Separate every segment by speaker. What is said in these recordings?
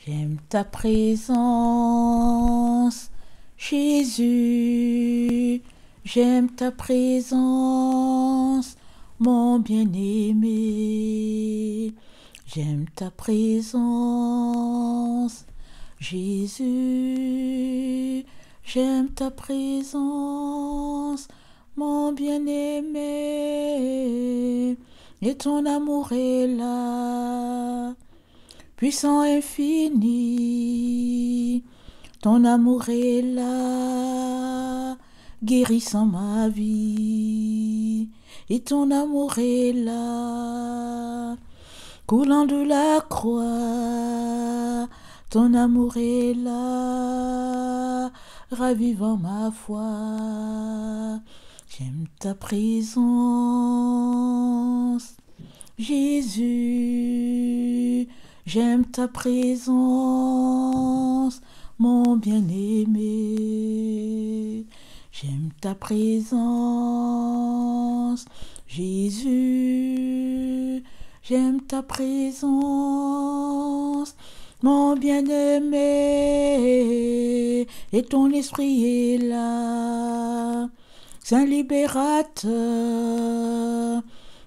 Speaker 1: J'aime ta présence, Jésus. J'aime ta présence, mon bien-aimé. J'aime ta présence, Jésus. J'aime ta présence, mon bien-aimé. Et ton amour est là, puissant infini. Ton amour est là, guérissant ma vie. Et ton amour est là, coulant de la croix. Ton amour est là, ravivant ma foi. J'aime ta présence, Jésus. J'aime ta présence, mon bien-aimé. J'aime ta présence, Jésus. J'aime ta présence, mon bien-aimé. Et ton esprit est là, Saint libérateur.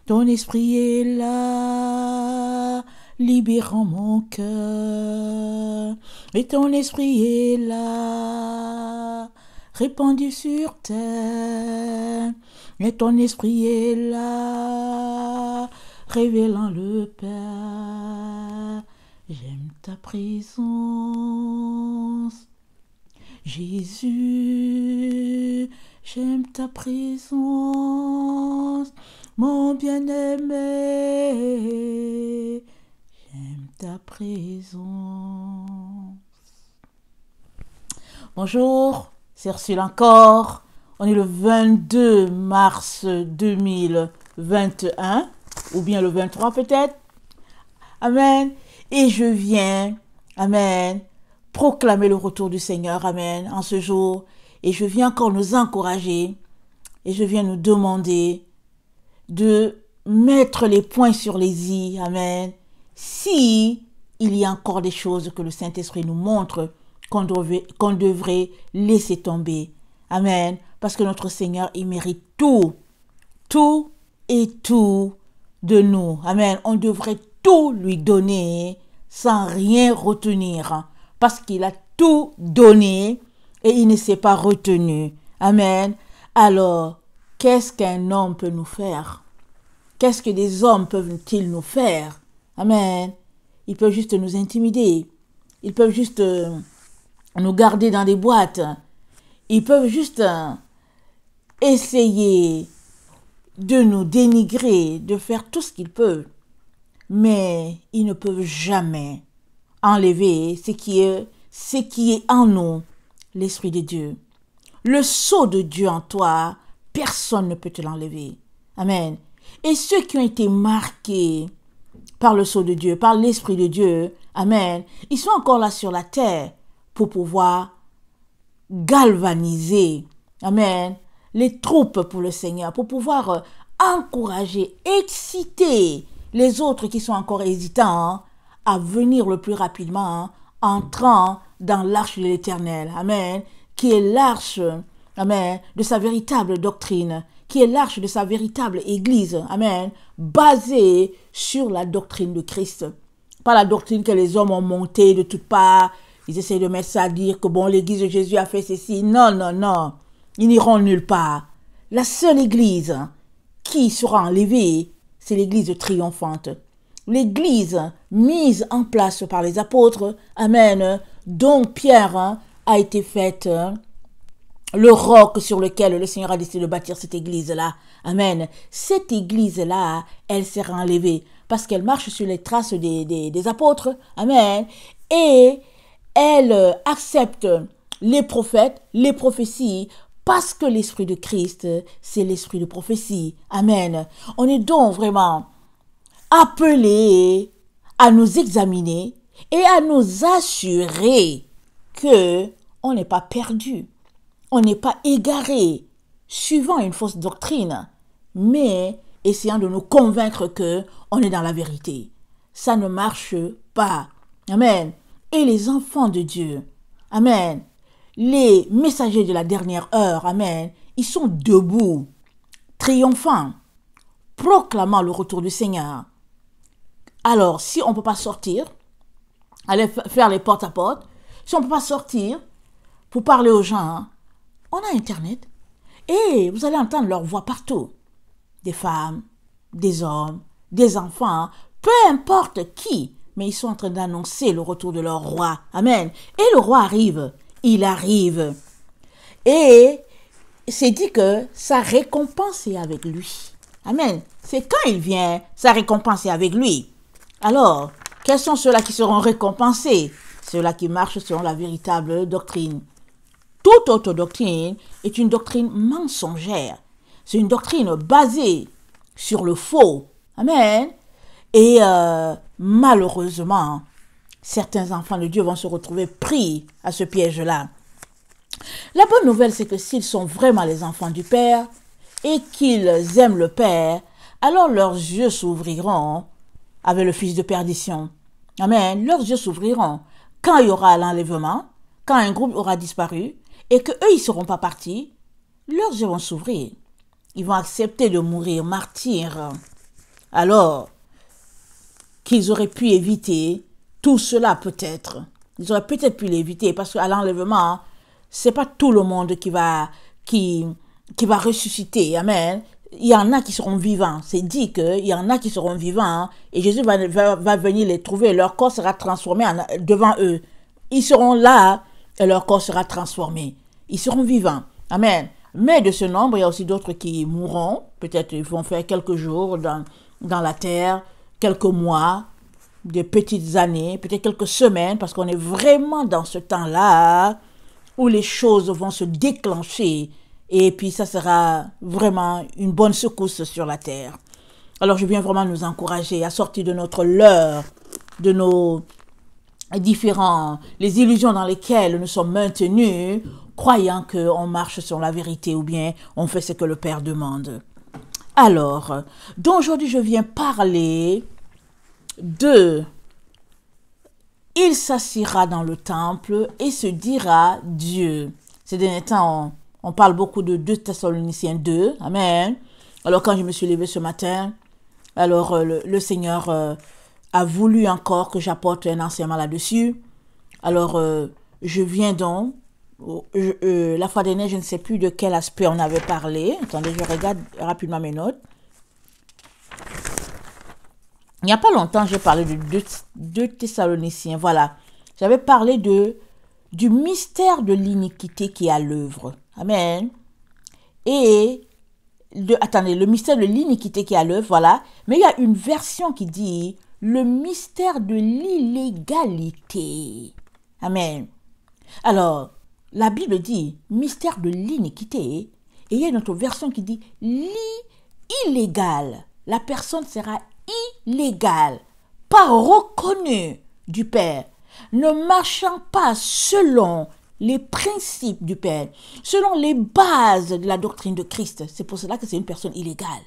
Speaker 1: Ton esprit est là, libérant mon cœur. Et ton esprit est là, répandu sur terre. Et ton esprit est là, révélant le Père. J'aime ta présence, Jésus. J'aime ta présence, mon bien-aimé. J'aime ta présence. Bonjour, c'est Ursule encore. On est le 22 mars 2021, ou bien le 23 peut-être. Amen. Et je viens, amen, proclamer le retour du Seigneur, amen, en ce jour. Et je viens encore nous encourager, et je viens nous demander de mettre les points sur les i, amen. Si il y a encore des choses que le Saint-Esprit nous montre qu'on devrait laisser tomber, amen. Parce que notre Seigneur, il mérite tout et tout de nous, amen. On devrait tout lui donner sans rien retenir, parce qu'il a tout donné et il ne s'est pas retenu. Amen. Alors, qu'est-ce qu'un homme peut nous faire? Qu'est-ce que des hommes peuvent-ils nous faire? Amen. Ils peuvent juste nous intimider. Ils peuvent juste nous garder dans des boîtes. Ils peuvent juste essayer de nous dénigrer, de faire tout ce qu'ils peuvent. Mais ils ne peuvent jamais enlever ce qui est en nous, l'Esprit de Dieu. Le sceau de Dieu en toi, personne ne peut te l'enlever. Amen. Et ceux qui ont été marqués par le sceau de Dieu, par l'Esprit de Dieu, amen, ils sont encore là sur la terre pour pouvoir galvaniser, amen, les troupes pour le Seigneur, pour pouvoir encourager, exciter les autres qui sont encore hésitants à venir le plus rapidement, entrant dans l'arche de l'Éternel, amen, qui est l'arche, amen, de sa véritable doctrine, qui est l'arche de sa véritable église, amen, basée sur la doctrine de Christ. Pas la doctrine que les hommes ont montée de toutes parts. Ils essaient de mettre ça à dire que bon, l'église de Jésus a fait ceci. Non, non, non. Ils n'iront nulle part. La seule église qui sera enlevée, c'est l'église triomphante. L'église mise en place par les apôtres, amen, dont Pierre a été faite le roc sur lequel le Seigneur a décidé de bâtir cette église-là. Amen. Cette église-là, elle sera enlevée parce qu'elle marche sur les traces des apôtres. Amen. Et elle accepte les prophètes, les prophéties, parce que l'Esprit de Christ, c'est l'Esprit de prophétie. Amen. On est donc vraiment appelés à nous examiner et à nous assurer que on n'est pas perdu. On n'est pas égaré, suivant une fausse doctrine, mais essayant de nous convaincre que on est dans la vérité. Ça ne marche pas. Amen. Et les enfants de Dieu, amen, les messagers de la dernière heure, amen, ils sont debout, triomphants, proclamant le retour du Seigneur. Alors, si on ne peut pas sortir, aller faire les porte-à-porte, si on ne peut pas sortir pour parler aux gens, on a Internet. Et vous allez entendre leur voix partout. Des femmes, des hommes, des enfants, peu importe qui, mais ils sont en train d'annoncer le retour de leur roi. Amen. Et le roi arrive. Il arrive. Et c'est dit que sa récompense est avec lui. Amen. C'est quand il vient, sa récompense est avec lui. Alors, quels sont ceux-là qui seront récompensés? Ceux-là qui marchent selon la véritable doctrine. Toute autre doctrine est une doctrine mensongère. C'est une doctrine basée sur le faux. Amen. Et malheureusement, certains enfants de Dieu vont se retrouver pris à ce piège-là. La bonne nouvelle, c'est que s'ils sont vraiment les enfants du Père et qu'ils aiment le Père, alors leurs yeux s'ouvriront avec le fils de perdition. Amen. Leurs yeux s'ouvriront quand il y aura l'enlèvement, quand un groupe aura disparu et que eux ils seront pas partis. Leurs yeux vont s'ouvrir. Ils vont accepter de mourir martyrs. Alors qu'ils auraient pu éviter tout cela peut-être. Ils auraient peut-être pu l'éviter parce qu'à l'enlèvement, c'est pas tout le monde qui va ressusciter. Amen. Il y en a qui seront vivants. C'est dit qu'il y en a qui seront vivants et Jésus va venir les trouver. Leur corps sera transformé devant eux. Ils seront là et leur corps sera transformé. Ils seront vivants. Amen. Mais de ce nombre, il y a aussi d'autres qui mourront. Peut-être ils vont faire quelques jours dans la terre, quelques mois, des petites années, peut-être quelques semaines, parce qu'on est vraiment dans ce temps-là où les choses vont se déclencher. Et puis ça sera vraiment une bonne secousse sur la terre. Alors je viens vraiment nous encourager à sortir de notre leurre, de nos les illusions dans lesquelles nous sommes maintenus, croyant qu'on marche sur la vérité ou bien on fait ce que le Père demande. Alors, donc aujourd'hui je viens parler de « Il s'assiera dans le temple et se dira Dieu ». Ces derniers temps, on parle beaucoup de 2 Thessaloniciens 2. Amen. Alors quand je me suis levée ce matin, alors le Seigneur a voulu encore que j'apporte un enseignement là-dessus. Alors je viens donc, la fois dernière, je ne sais plus de quel aspect on avait parlé. Attendez, je regarde rapidement mes notes. Il n'y a pas longtemps, j'ai parlé de 2 Thessaloniciens. Voilà. J'avais parlé du mystère de l'iniquité qui est à l'œuvre. Amen. Et, le mystère de l'iniquité qui est à l'œuvre, voilà. Mais il y a une version qui dit le mystère de l'illégalité. Amen. Alors, la Bible dit mystère de l'iniquité. Et il y a une autre version qui dit illégal. La personne sera illégale, pas reconnue du Père, ne marchant pas selon les principes du Père, selon les bases de la doctrine de Christ. C'est pour cela que c'est une personne illégale.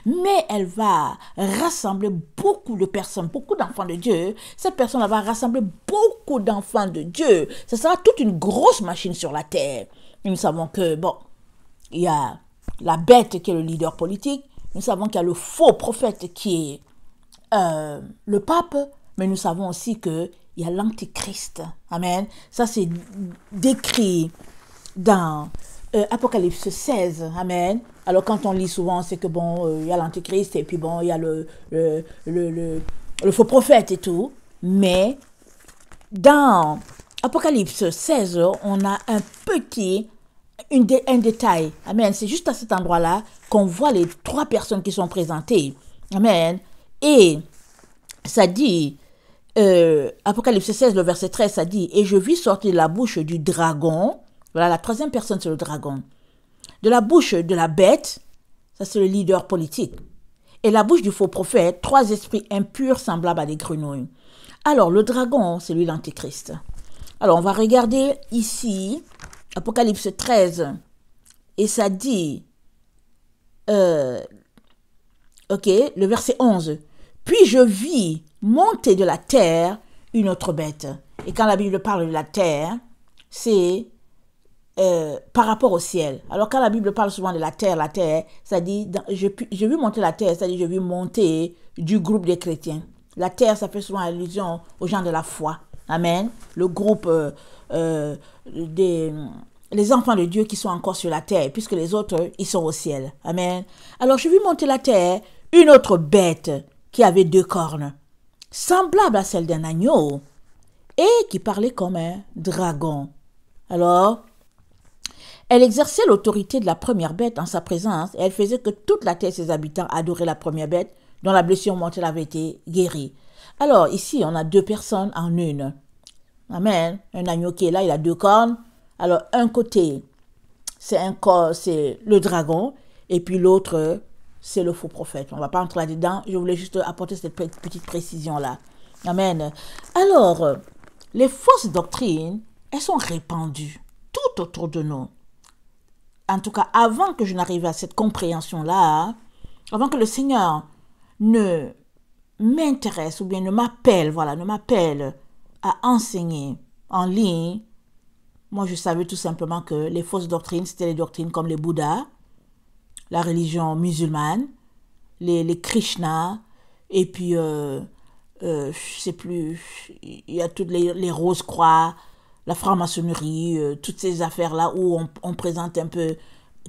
Speaker 1: Mais elle va rassembler beaucoup de personnes, beaucoup d'enfants de Dieu. Cette personne va rassembler beaucoup d'enfants de Dieu. Ce sera toute une grosse machine sur la terre. Et nous savons que, il y a la bête qui est le leader politique. Nous savons qu'il y a le faux prophète qui est le pape. Mais nous savons aussi qu'il y a l'antichrist. Amen. Ça, c'est décrit dans Apocalypse 16. Amen. Alors, quand on lit souvent, c'est que il y a l'antichrist et puis il y a le faux prophète et tout. Mais dans Apocalypse 16, on a un détail. Amen. C'est juste à cet endroit-là qu'on voit les 3 personnes qui sont présentées. Amen. Et ça dit, Apocalypse 16, le verset 13, ça dit « Et je vis sortir de la bouche du dragon ». Voilà, la 3e personne, c'est le dragon. De la bouche de la bête, ça c'est le leader politique. Et la bouche du faux prophète, 3 esprits impurs semblables à des grenouilles. Alors, le dragon, c'est lui l'antéchrist. Alors, on va regarder ici, Apocalypse 13, et ça dit, le verset 11. « Puis je vis monter de la terre une autre bête. Et quand la Bible parle de la terre, c'est par rapport au ciel. Alors quand la Bible parle souvent de la terre, ça dit, j'ai vu monter la terre, ça dit, j'ai vu monter du groupe des chrétiens. La terre, ça fait souvent allusion aux gens de la foi. Amen. Le groupe les enfants de Dieu qui sont encore sur la terre, puisque les autres, ils sont au ciel. Amen. Alors j'ai vu monter la terre une autre bête qui avait 2 cornes, semblable à celle d'un agneau, et qui parlait comme un dragon. Alors, elle exerçait l'autorité de la première bête en sa présence, et elle faisait que toute la terre et ses habitants adoraient la première bête, dont la blessure mortelle avait été guérie. Alors, ici, on a 2 personnes en une. Amen. Un agneau qui est là, il a 2 cornes. Alors, un côté, c'est le dragon, et puis l'autre, c'est le faux prophète. On ne va pas entrer là-dedans. Je voulais juste apporter cette petite précision-là. Amen. Alors, les fausses doctrines, elles sont répandues tout autour de nous. En tout cas, avant que je n'arrive à cette compréhension-là, avant que le Seigneur ne m'intéresse ou bien ne m'appelle à enseigner en ligne, moi je savais tout simplement que les fausses doctrines, c'était les doctrines comme les Bouddhas, la religion musulmane, les Krishna, et puis, je sais plus, il y a toutes les Rose-Croix, la franc-maçonnerie, toutes ces affaires-là où on présente un peu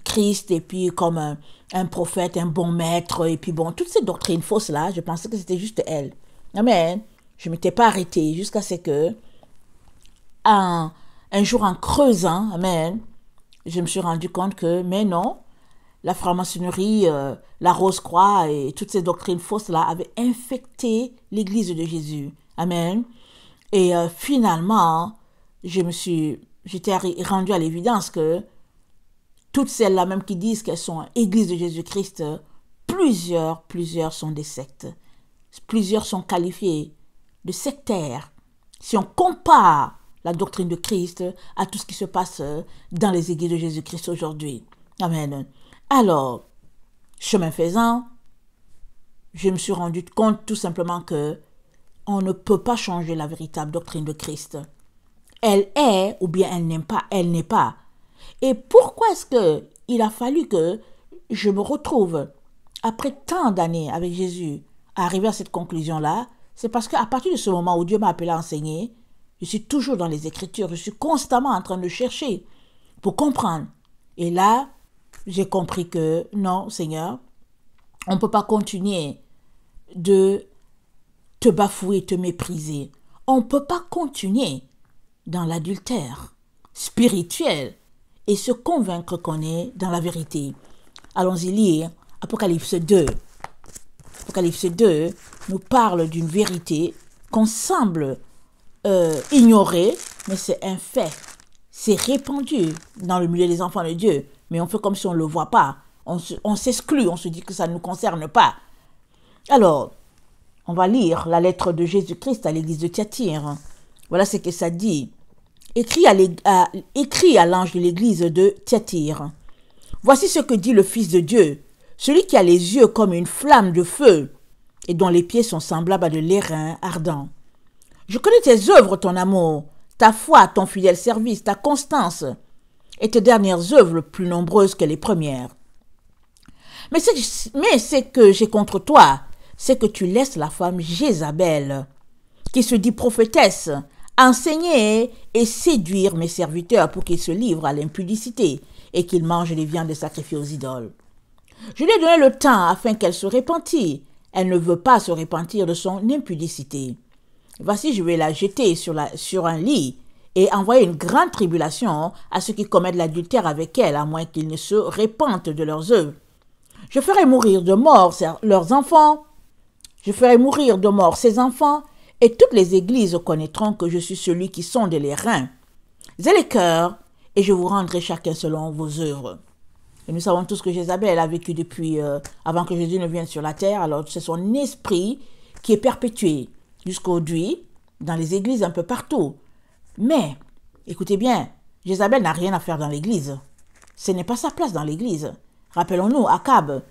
Speaker 1: Christ et puis comme un prophète, un bon maître, et puis bon, toutes ces doctrines fausses-là, je pensais que c'était juste elle. Amen. Je ne m'étais pas arrêtée jusqu'à ce que, un jour en creusant, amen, je me suis rendu compte que, mais non, la franc-maçonnerie, la Rose-Croix et toutes ces doctrines fausses-là avaient infecté l'Église de Jésus. Amen. Et finalement, j'étais rendue à l'évidence que toutes celles-là même qui disent qu'elles sont Église de Jésus-Christ, plusieurs sont des sectes. Plusieurs sont qualifiés de sectaires. Si on compare la doctrine de Christ à tout ce qui se passe dans les églises de Jésus-Christ aujourd'hui. Amen. Alors, chemin faisant, je me suis rendu compte tout simplement que on ne peut pas changer la véritable doctrine de Christ. Elle est ou bien elle n'est pas. Et pourquoi est-ce qu'il a fallu que je me retrouve, après tant d'années avec Jésus, à arriver à cette conclusion-là? C'est parce qu'à partir de ce moment où Dieu m'a appelé à enseigner, je suis toujours dans les Écritures, je suis constamment en train de chercher pour comprendre. Et là, j'ai compris que non, Seigneur, on ne peut pas continuer de te bafouer, te mépriser. On ne peut pas continuer dans l'adultère spirituel et se convaincre qu'on est dans la vérité. Allons-y lire Apocalypse 2. Apocalypse 2 nous parle d'une vérité qu'on semble ignorer, mais c'est un fait. C'est répandu dans le milieu des enfants de Dieu, mais on fait comme si on ne le voit pas. On s'exclut, on se dit que ça ne nous concerne pas. Alors, on va lire la lettre de Jésus-Christ à l'église de Thyatire. Voilà ce que ça dit. Écrit à l'ange de l'église de Thyatire. Voici ce que dit le Fils de Dieu, celui qui a les yeux comme une flamme de feu et dont les pieds sont semblables à de l'airain ardent. Je connais tes œuvres, ton amour, ta foi, ton fidèle service, ta constance et tes dernières œuvres plus nombreuses que les premières. Mais ce que j'ai contre toi, c'est que tu laisses la femme Jézabel, qui se dit prophétesse, enseigner et séduire mes serviteurs pour qu'ils se livrent à l'impudicité et qu'ils mangent les viandes sacrifiées aux idoles. Je lui ai donné le temps afin qu'elle se repentît. Elle ne veut pas se repentir de son impudicité. Voici, je vais la jeter sur un lit et envoyer une grande tribulation à ceux qui commettent l'adultère avec elle, à moins qu'ils ne se repentent de leurs œuvres. Je ferai mourir de mort leurs enfants. Je ferai mourir de mort ses enfants, et toutes les églises connaîtront que je suis celui qui sonde les reins et les cœurs, et je vous rendrai chacun selon vos œuvres. Et nous savons tous que Jézabel a vécu depuis avant que Jésus ne vienne sur la terre. Alors c'est son esprit qui est perpétué jusqu'aujourd'hui dans les églises un peu partout. Mais, écoutez bien, Jézabel n'a rien à faire dans l'église. Ce n'est pas sa place dans l'église. Rappelons-nous, Akab,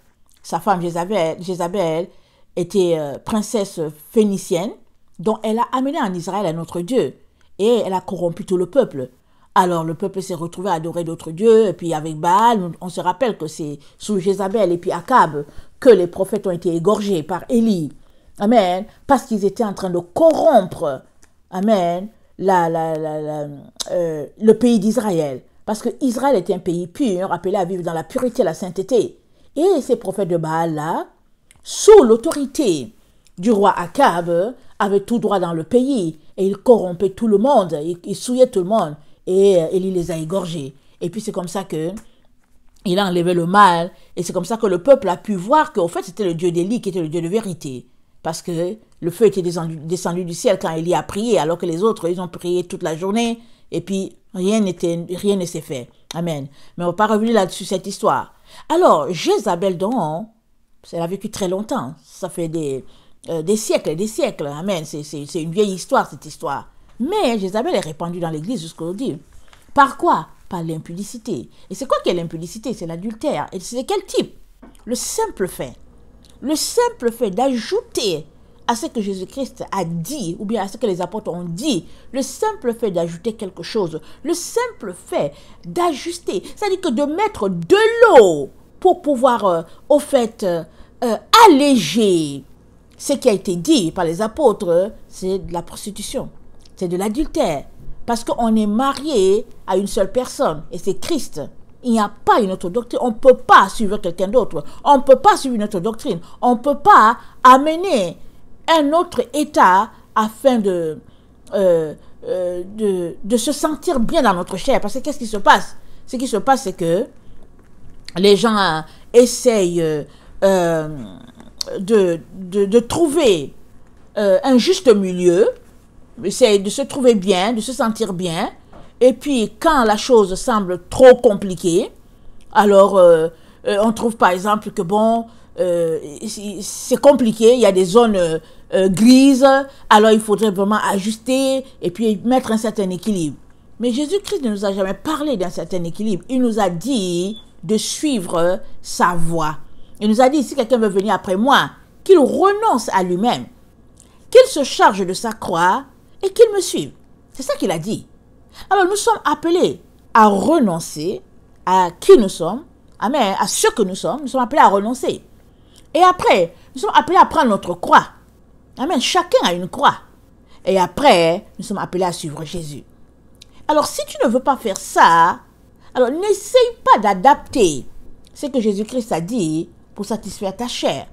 Speaker 1: sa femme Jézabel était princesse phénicienne, dont elle a amené en Israël un autre Dieu. et elle a corrompu tout le peuple. Alors le peuple s'est retrouvé à adorer d'autres dieux, et puis avec Baal, on se rappelle que c'est sous Jézabel et puis Akab que les prophètes ont été égorgés par Élie. Amen. Parce qu'ils étaient en train de corrompre, amen, le pays d'Israël. Parce que Israël était un pays pur, appelé à vivre dans la pureté et la sainteté. Et ces prophètes de Baal-là, sous l'autorité du roi Akab, avaient tout droit dans le pays. Et ils corrompaient tout le monde, ils souillaient tout le monde. Et Élie les a égorgés. Et puis c'est comme ça que il a enlevé le mal. Et c'est comme ça que le peuple a pu voir qu'au fait c'était le Dieu d'Élie qui était le Dieu de vérité. Parce que le feu était descendu du ciel quand Élie a prié, alors que les autres, ils ont prié toute la journée. Et puis rien ne s'est fait. Amen. Mais on ne va pas revenir là-dessus, cette histoire. Alors, Jézabel, donc, elle a vécu très longtemps. Ça fait des siècles et des siècles. Amen. C'est une vieille histoire, cette histoire. Mais Jézabel est répandue dans l'église jusqu'aujourd'hui. Par quoi? Par l'impudicité. Et c'est quoi qu'est l'impudicité? C'est l'adultère. Et c'est quel type? Le simple fait d'ajouter à ce que Jésus-Christ a dit, ou bien à ce que les apôtres ont dit, le simple fait d'ajouter quelque chose, le simple fait d'ajuster, c'est-à-dire que de mettre de l'eau pour pouvoir, alléger ce qui a été dit par les apôtres, c'est de la prostitution, c'est de l'adultère. Parce qu'on est marié à une seule personne, et c'est Christ. Il n'y a pas une autre doctrine. On ne peut pas suivre quelqu'un d'autre. On ne peut pas suivre une autre doctrine. On ne peut pas amener un autre état afin de se sentir bien dans notre chair. Parce que qu'est-ce qui se passe? Ce qui se passe, c'est que les gens essayent de trouver un juste milieu, essayent de se trouver bien, de se sentir bien. Et puis, quand la chose semble trop compliquée, alors on trouve par exemple que bon, c'est compliqué, il y a des zones grises, alors il faudrait vraiment ajuster et puis mettre un certain équilibre. Mais Jésus-Christ ne nous a jamais parlé d'un certain équilibre. Il nous a dit de suivre sa voie. Il nous a dit, si quelqu'un veut venir après moi, qu'il renonce à lui-même, qu'il se charge de sa croix et qu'il me suive. C'est ça qu'il a dit. Alors nous sommes appelés à renoncer à qui nous sommes, amen, à ce que nous sommes appelés à renoncer. Et après, nous sommes appelés à prendre notre croix. Amen, chacun a une croix. Et après, nous sommes appelés à suivre Jésus. Alors si tu ne veux pas faire ça, alors n'essaye pas d'adapter ce que Jésus-Christ a dit pour satisfaire ta chair.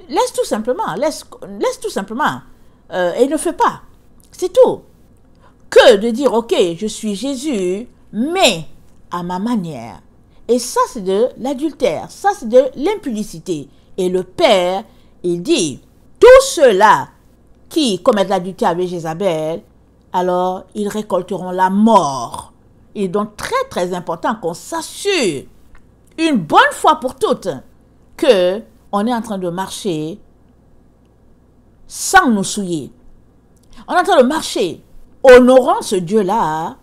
Speaker 1: Laisse tout simplement, laisse tout simplement. Et ne fais pas. C'est tout. Que de dire, ok, je suis Jésus, mais à ma manière. Et ça, c'est de l'adultère. Ça, c'est de l'impudicité. Et le Père, il dit, tous ceux-là qui commettent l'adultère avec Jézabel, alors ils récolteront la mort. Il est donc très, très important qu'on s'assure, une bonne fois pour toutes, que on est en train de marcher sans nous souiller. On est en train de marcher honorant ce Dieu-là,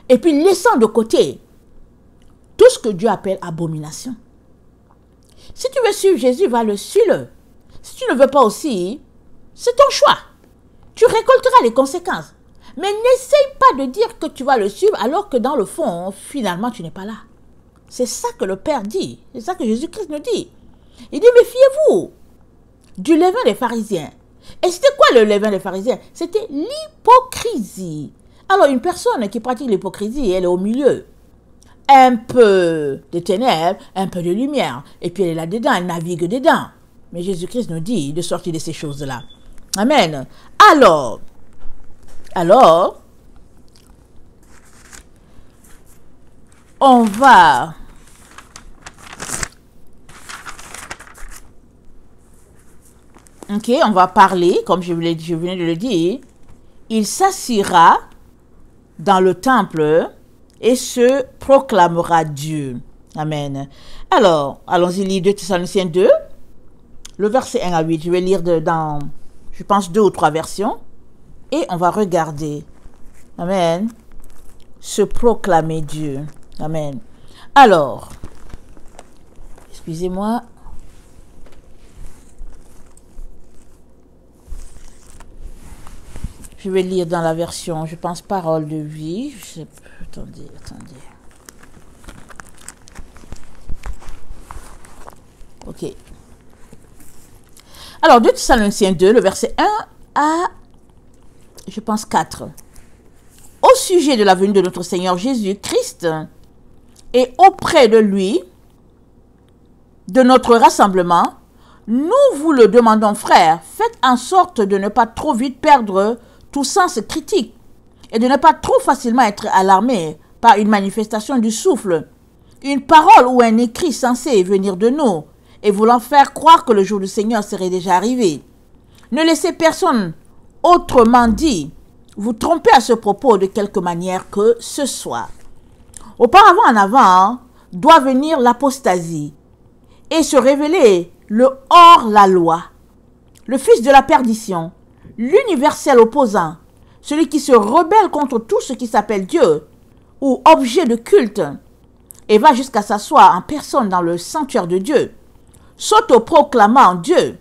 Speaker 1: et puis laissant de côté tout ce que Dieu appelle abomination. Si tu veux suivre Jésus, va le suivre. Si tu ne veux pas aussi, c'est ton choix. Tu récolteras les conséquences. Mais n'essaye pas de dire que tu vas le suivre alors que dans le fond, finalement, tu n'es pas là. C'est ça que le Père dit. C'est ça que Jésus-Christ nous dit. Il dit, méfiez-vous du levain des pharisiens. Et c'était quoi le levain des pharisiens? C'était l'hypocrisie. Alors une personne qui pratique l'hypocrisie, elle est au milieu. Un peu de ténèbres, un peu de lumière. Et puis elle est là-dedans, elle navigue dedans. Mais Jésus-Christ nous dit de sortir de ces choses-là. Amen. Alors, on va... Ok, on va parler, comme je venais de le dire. Il s'assiera dans le temple et se proclamera Dieu. Amen. Alors, allons-y lire 2 Thessaloniciens 2, le verset 1 à 8. Je vais lire dans, je pense, 2 ou 3 versions. Et on va regarder. Amen. Se proclamer Dieu. Amen. Alors, excusez-moi. Je vais lire dans la version, je pense, Parole de vie. Je sais plus. Attendez. Ok. Alors, 2 Thessaloniciens 2, le verset 1 à, je pense, 4. Au sujet de la venue de notre Seigneur Jésus-Christ et auprès de lui, de notre rassemblement, nous vous le demandons, frères, faites en sorte de ne pas trop vite perdre tout sens critique et de ne pas trop facilement être alarmé par une manifestation du souffle, une parole ou un écrit censé venir de nous et voulant faire croire que le jour du Seigneur serait déjà arrivé. Ne laissez personne, autrement dit, vous tromper à ce propos de quelque manière que ce soit. Auparavant, en avant, doit venir l'apostasie et se révéler le hors-la-loi, le fils de la perdition, l'universel opposant, celui qui se rebelle contre tout ce qui s'appelle Dieu ou objet de culte et va jusqu'à s'asseoir en personne dans le sanctuaire de Dieu, s'auto-proclamant Dieu.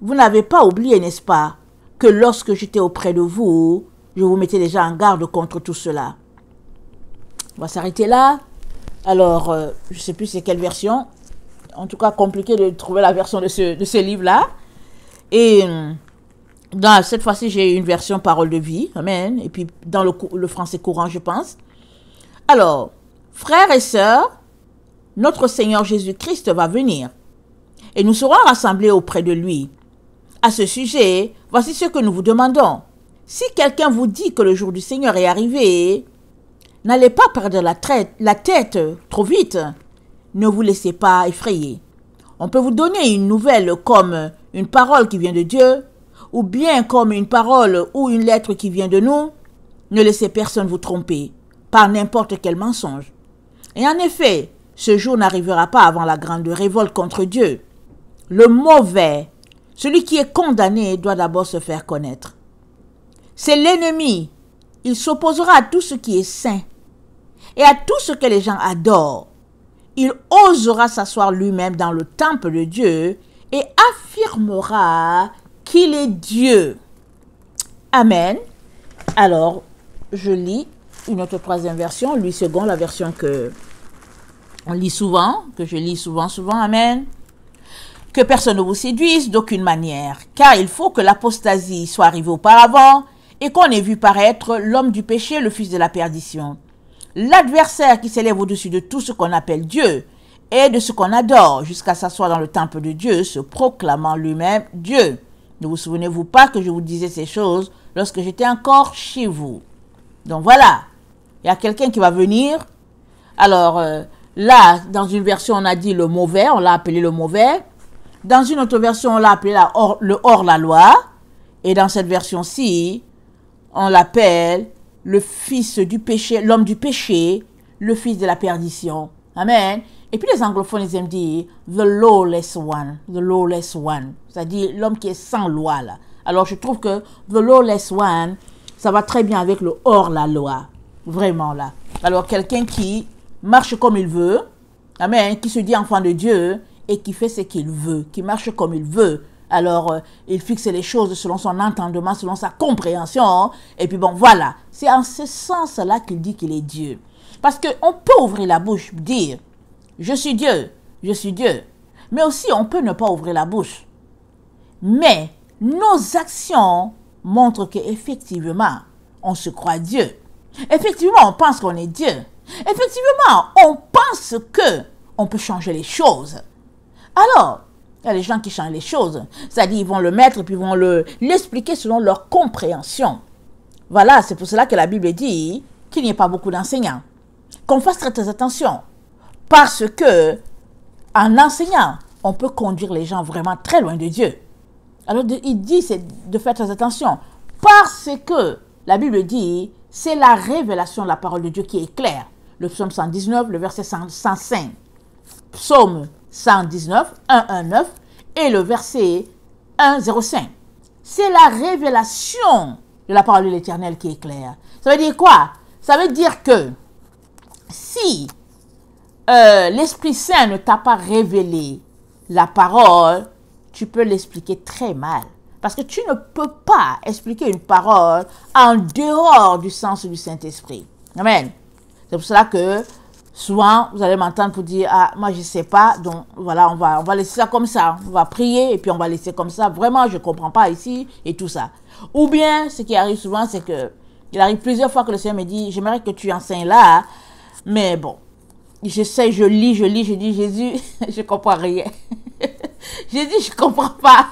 Speaker 1: Vous n'avez pas oublié, n'est-ce pas, que lorsque j'étais auprès de vous, je vous mettais déjà en garde contre tout cela. On va s'arrêter là. Alors, je ne sais plus c'est quelle version. En tout cas, compliqué de trouver la version de ce livre-là. Et cette fois-ci, j'ai une version Parole de vie. Amen. Et puis, dans le français courant, je pense. Alors, frères et sœurs, notre Seigneur Jésus-Christ va venir. Et nous serons rassemblés auprès de lui. À ce sujet, voici ce que nous vous demandons. Si quelqu'un vous dit que le jour du Seigneur est arrivé, n'allez pas perdre la tête trop vite. Ne vous laissez pas effrayer. On peut vous donner une nouvelle comme une parole qui vient de Dieu, ou bien comme une parole ou une lettre qui vient de nous. Ne laissez personne vous tromper par n'importe quel mensonge. Et en effet, ce jour n'arrivera pas avant la grande révolte contre Dieu. Le mauvais, celui qui est condamné, doit d'abord se faire connaître. C'est l'ennemi. Il s'opposera à tout ce qui est saint et à tout ce que les gens adorent. Il osera s'asseoir lui-même dans le temple de Dieu et affirmera qu'il est Dieu. Amen. Alors, je lis une autre troisième version, Louis II, la version que on lit souvent, que je lis souvent. Amen. Que personne ne vous séduise d'aucune manière, car il faut que l'apostasie soit arrivée auparavant et qu'on ait vu paraître l'homme du péché, le fils de la perdition. L'adversaire qui s'élève au-dessus de tout ce qu'on appelle Dieu et de ce qu'on adore, jusqu'à s'asseoir dans le temple de Dieu, se proclamant lui-même Dieu. Ne vous souvenez-vous pas que je vous disais ces choses lorsque j'étais encore chez vous? Donc voilà, il y a quelqu'un qui va venir. Alors là, dans une version, on a dit le mauvais, on l'a appelé le mauvais. Dans une autre version, on l'a appelé le hors-la-loi. Et dans cette version-ci, on l'appelle le fils du péché, l'homme du péché, le fils de la perdition. Amen. Et puis les anglophones, ils aiment dire the lawless one, c'est-à-dire l'homme qui est sans loi là. Alors je trouve que the lawless one, ça va très bien avec le hors-la-loi, vraiment là. Alors quelqu'un qui marche comme il veut, amen, qui se dit enfant de Dieu et qui fait ce qu'il veut, qui marche comme il veut. Alors, il fixe les choses selon son entendement, selon sa compréhension. Et puis bon, voilà. C'est en ce sens-là qu'il dit qu'il est Dieu. Parce qu'on peut ouvrir la bouche, dire, je suis Dieu, je suis Dieu. Mais aussi, on peut ne pas ouvrir la bouche. Mais nos actions montrent qu'effectivement, on se croit Dieu. Effectivement, on pense qu'on est Dieu. Effectivement, on pense qu'on peut changer les choses. Alors, il y a des gens qui changent les choses. C'est-à-dire, ils vont le mettre et puis ils vont l'expliquer selon leur compréhension. Voilà, c'est pour cela que la Bible dit qu'il n'y ait pas beaucoup d'enseignants. Qu'on fasse très attention. Parce que, en enseignant, on peut conduire les gens vraiment très loin de Dieu. Alors, il dit de faire très attention. Parce que, la Bible dit, c'est la révélation de la parole de Dieu qui est claire. Le psaume 119, le verset 105. Psaume 119, 119 et le verset 105. C'est la révélation de la parole de l'Éternel qui est claire. Ça veut dire quoi? Ça veut dire que si l'Esprit Saint ne t'a pas révélé la parole, tu peux l'expliquer très mal. Parce que tu ne peux pas expliquer une parole en dehors du sens du Saint-Esprit. Amen. C'est pour cela que souvent, vous allez m'entendre pour dire, ah, moi je ne sais pas, donc voilà, on va laisser ça comme ça. On va prier et puis on va laisser comme ça. Vraiment, je ne comprends pas ici et tout ça. Ou bien, ce qui arrive souvent, c'est que il arrive plusieurs fois que le Seigneur me dit, j'aimerais que tu enseignes là, mais bon, j'essaie, je lis, je dis, Jésus, je comprends rien. J'ai dit, je comprends pas.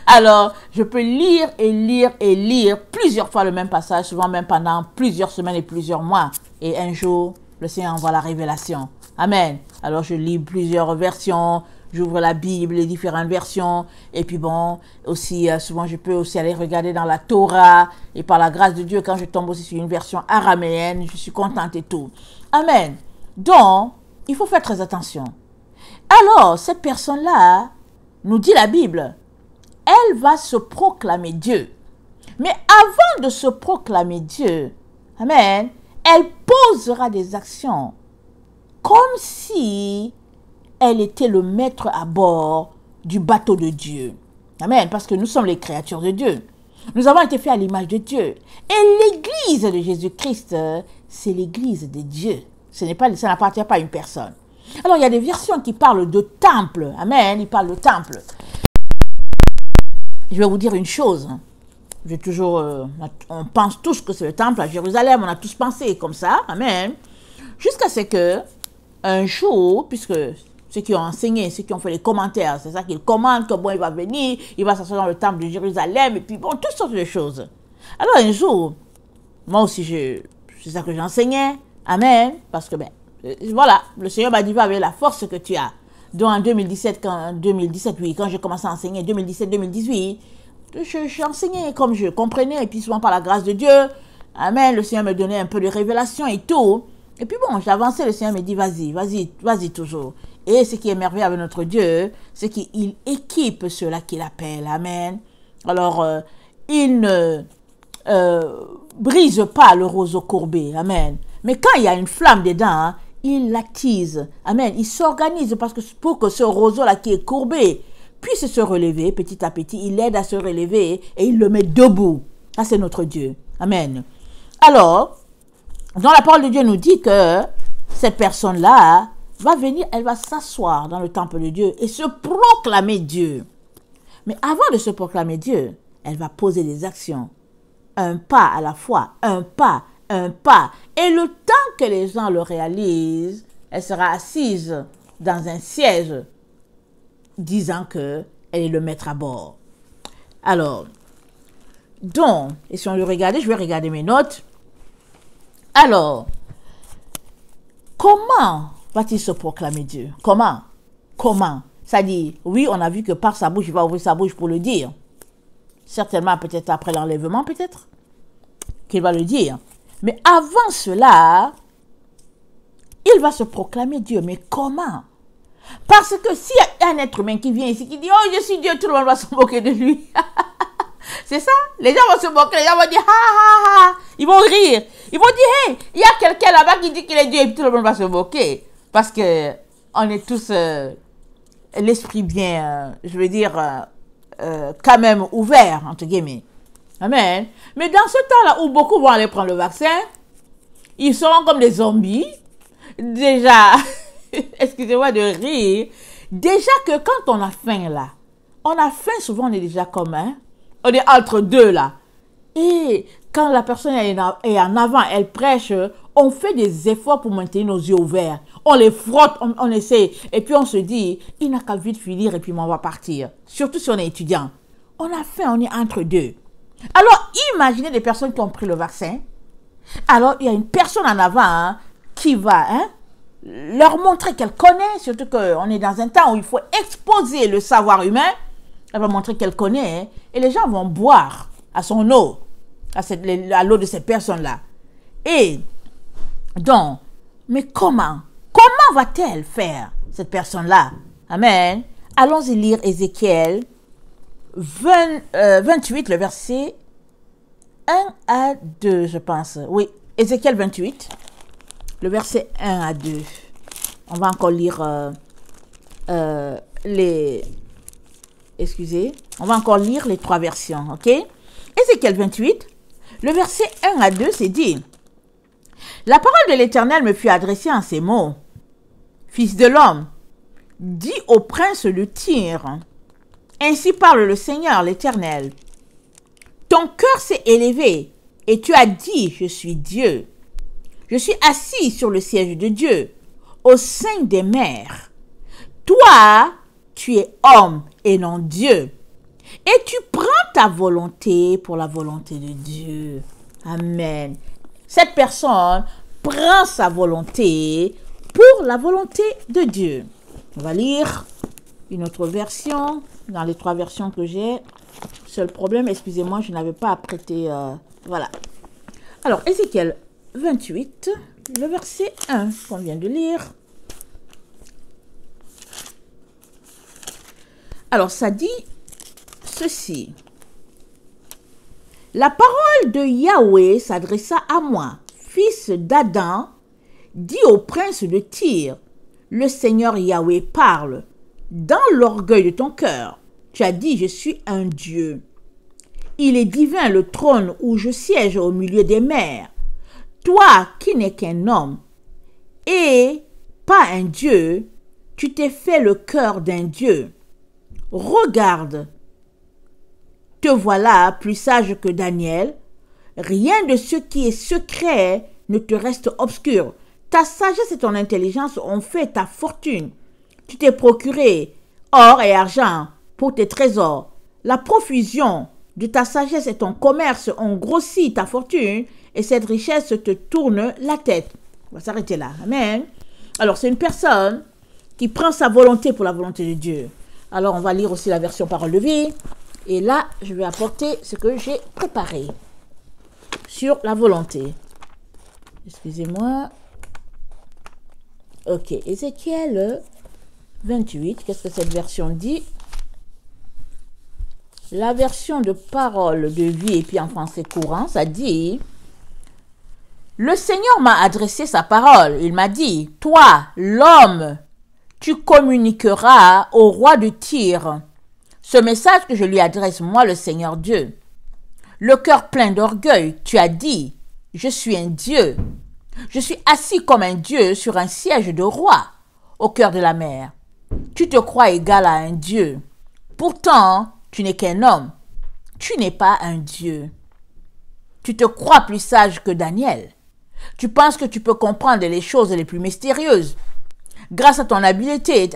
Speaker 1: Alors, je peux lire et lire et lire plusieurs fois le même passage, souvent même pendant plusieurs semaines et plusieurs mois. Et un jour, le Seigneur envoie la révélation. Amen. Alors, je lis plusieurs versions, j'ouvre la Bible, les différentes versions. Et puis bon, aussi, souvent, je peux aussi aller regarder dans la Torah. Et par la grâce de Dieu, quand je tombe aussi sur une version araméenne, je suis contente et tout. Amen. Donc, il faut faire très attention. Alors, cette personne-là, nous dit la Bible, elle va se proclamer Dieu. Mais avant de se proclamer Dieu, amen, elle posera des actions comme si elle était le maître à bord du bateau de Dieu. Amen, parce que nous sommes les créatures de Dieu. Nous avons été faits à l'image de Dieu. Et l'église de Jésus-Christ, c'est l'église de Dieu. Ça n'appartient pas à une personne. Alors, il y a des versions qui parlent de temple. Amen, ils parlent de temple. Je vais vous dire une chose. On pense tous que c'est le temple à Jérusalem. On a tous pensé comme ça. Amen. Jusqu'à ce que, un jour, puisque ceux qui ont enseigné, ceux qui ont fait les commentaires, c'est ça qu'ils commentent, que bon, il va venir, il va s'asseoir dans le temple de Jérusalem, et puis bon, toutes sortes de choses. Alors, un jour, moi aussi, c'est ça que j'enseignais. Amen. Parce que, voilà, le Seigneur m'a dit, va avec la force que tu as. Donc en 2017, quand j'ai commencé à enseigner, 2017-2018, j'enseignais comme je comprenais, et puis souvent par la grâce de Dieu, amen, le Seigneur me donnait un peu de révélation et tout. Et puis bon, j'avançais, le Seigneur me dit, vas-y toujours. Et ce qui est merveilleux avec notre Dieu, c'est qu'il équipe ceux-là qu'il appelle, amen. Alors, il ne brise pas le roseau courbé, amen. Mais quand il y a une flamme dedans, hein, il l'attise. Amen. Il s'organise pour que ce roseau-là qui est courbé puisse se relever petit à petit. Il l'aide à se relever et il le met debout. Ça, c'est notre Dieu. Amen. Alors, dans la parole de Dieu nous dit que cette personne-là va venir, elle va s'asseoir dans le temple de Dieu et se proclamer Dieu. Mais avant de se proclamer Dieu, elle va poser des actions. Un pas à la fois, un pas. Et le temps que les gens le réalisent, elle sera assise dans un siège disant qu'elle est le maître à bord. Alors, donc, et si on le regarde, je vais regarder mes notes. Alors, comment va-t-il se proclamer Dieu? Comment? Ça dit, oui, on a vu que par sa bouche, il va ouvrir sa bouche pour le dire. Certainement, peut-être après l'enlèvement, peut-être, qu'il va le dire. Mais avant cela, il va se proclamer Dieu. Mais comment? Parce que s'il y a un être humain qui vient ici, qui dit, oh, je suis Dieu, tout le monde va se moquer de lui. C'est ça? Les gens vont se moquer, les gens vont dire, ha. Ils vont rire. Ils vont dire, hey, il y a quelqu'un là-bas qui dit qu'il est Dieu, et tout le monde va se moquer. Parce que on est tous l'esprit bien, je veux dire, quand même ouvert, entre guillemets. Amen. Mais dans ce temps-là où beaucoup vont aller prendre le vaccin, ils seront comme des zombies. Déjà, excusez-moi de rire. Déjà que quand on a faim là, souvent on est déjà comme, on est entre deux là. Et quand la personne est en avant, elle prêche, on fait des efforts pour maintenir nos yeux ouverts. On les frotte, on essaie. Et puis on se dit, il n'a qu'à vite finir et puis on va partir. Surtout si on est étudiant. On a faim, on est entre deux. Alors, imaginez des personnes qui ont pris le vaccin. Alors, il y a une personne en avant qui va leur montrer qu'elle connaît, surtout qu'on est dans un temps où il faut exposer le savoir humain. Elle va montrer qu'elle connaît et les gens vont boire à son eau, à l'eau de cette personne-là. Et donc, mais comment va-t-elle faire, cette personne-là? Amen. Allons-y lire Ézéchiel 28, le verset 1 à 2, je pense. Oui, Ézéchiel 28, le verset 1 à 2. On va encore lire excusez, on va encore lire les 3 versions, ok? Ézéchiel 28, le verset 1 à 2, c'est dit: La parole de l'Éternel me fut adressée en ces mots. Fils de l'homme, dis au prince de Tyr, ainsi parle le Seigneur l'Éternel. Ton cœur s'est élevé et tu as dit, je suis Dieu. Je suis assis sur le siège de Dieu, au sein des mers. Toi, tu es homme et non Dieu. Et tu prends ta volonté pour la volonté de Dieu. Amen. Cette personne prend sa volonté pour la volonté de Dieu. On va lire une autre version, dans les 3 versions que j'ai. Seul problème, excusez-moi, je n'avais pas apprêté. Voilà. Alors, Ézéchiel 28, le verset 1 qu'on vient de lire. Alors, ça dit ceci. La parole de Yahweh s'adressa à moi, fils d'Adam, dit au prince de Tyr, le Seigneur Yahweh parle. Dans l'orgueil de ton cœur, tu as dit, je suis un Dieu. Il est divin le trône où je siège au milieu des mers. Toi qui n'es qu'un homme et pas un Dieu, tu t'es fait le cœur d'un Dieu. Regarde, te voilà plus sage que Daniel. Rien de ce qui est secret ne te reste obscur. Ta sagesse et ton intelligence ont fait ta fortune. Tu t'es procuré or et argent pour tes trésors. La profusion de ta sagesse et ton commerce ont grossi ta fortune et cette richesse te tourne la tête. On va s'arrêter là. Amen. Alors, c'est une personne qui prend sa volonté pour la volonté de Dieu. Alors, on va lire aussi la version Parole de vie. Et là, je vais apporter ce que j'ai préparé sur la volonté. Excusez-moi. Ok, Ézéchiel 28, qu'est-ce que cette version dit? La version de Parole de vie et puis en français courant, ça dit: Le Seigneur m'a adressé sa parole. Il m'a dit: Toi, l'homme, tu communiqueras au roi de Tyr ce message que je lui adresse, moi, le Seigneur Dieu. Le cœur plein d'orgueil, tu as dit: Je suis un Dieu. Je suis assis comme un Dieu sur un siège de roi au cœur de la mer. Tu te crois égal à un Dieu. Pourtant, tu n'es qu'un homme. Tu n'es pas un Dieu. Tu te crois plus sage que Daniel. Tu penses que tu peux comprendre les choses les plus mystérieuses. Grâce à ton habileté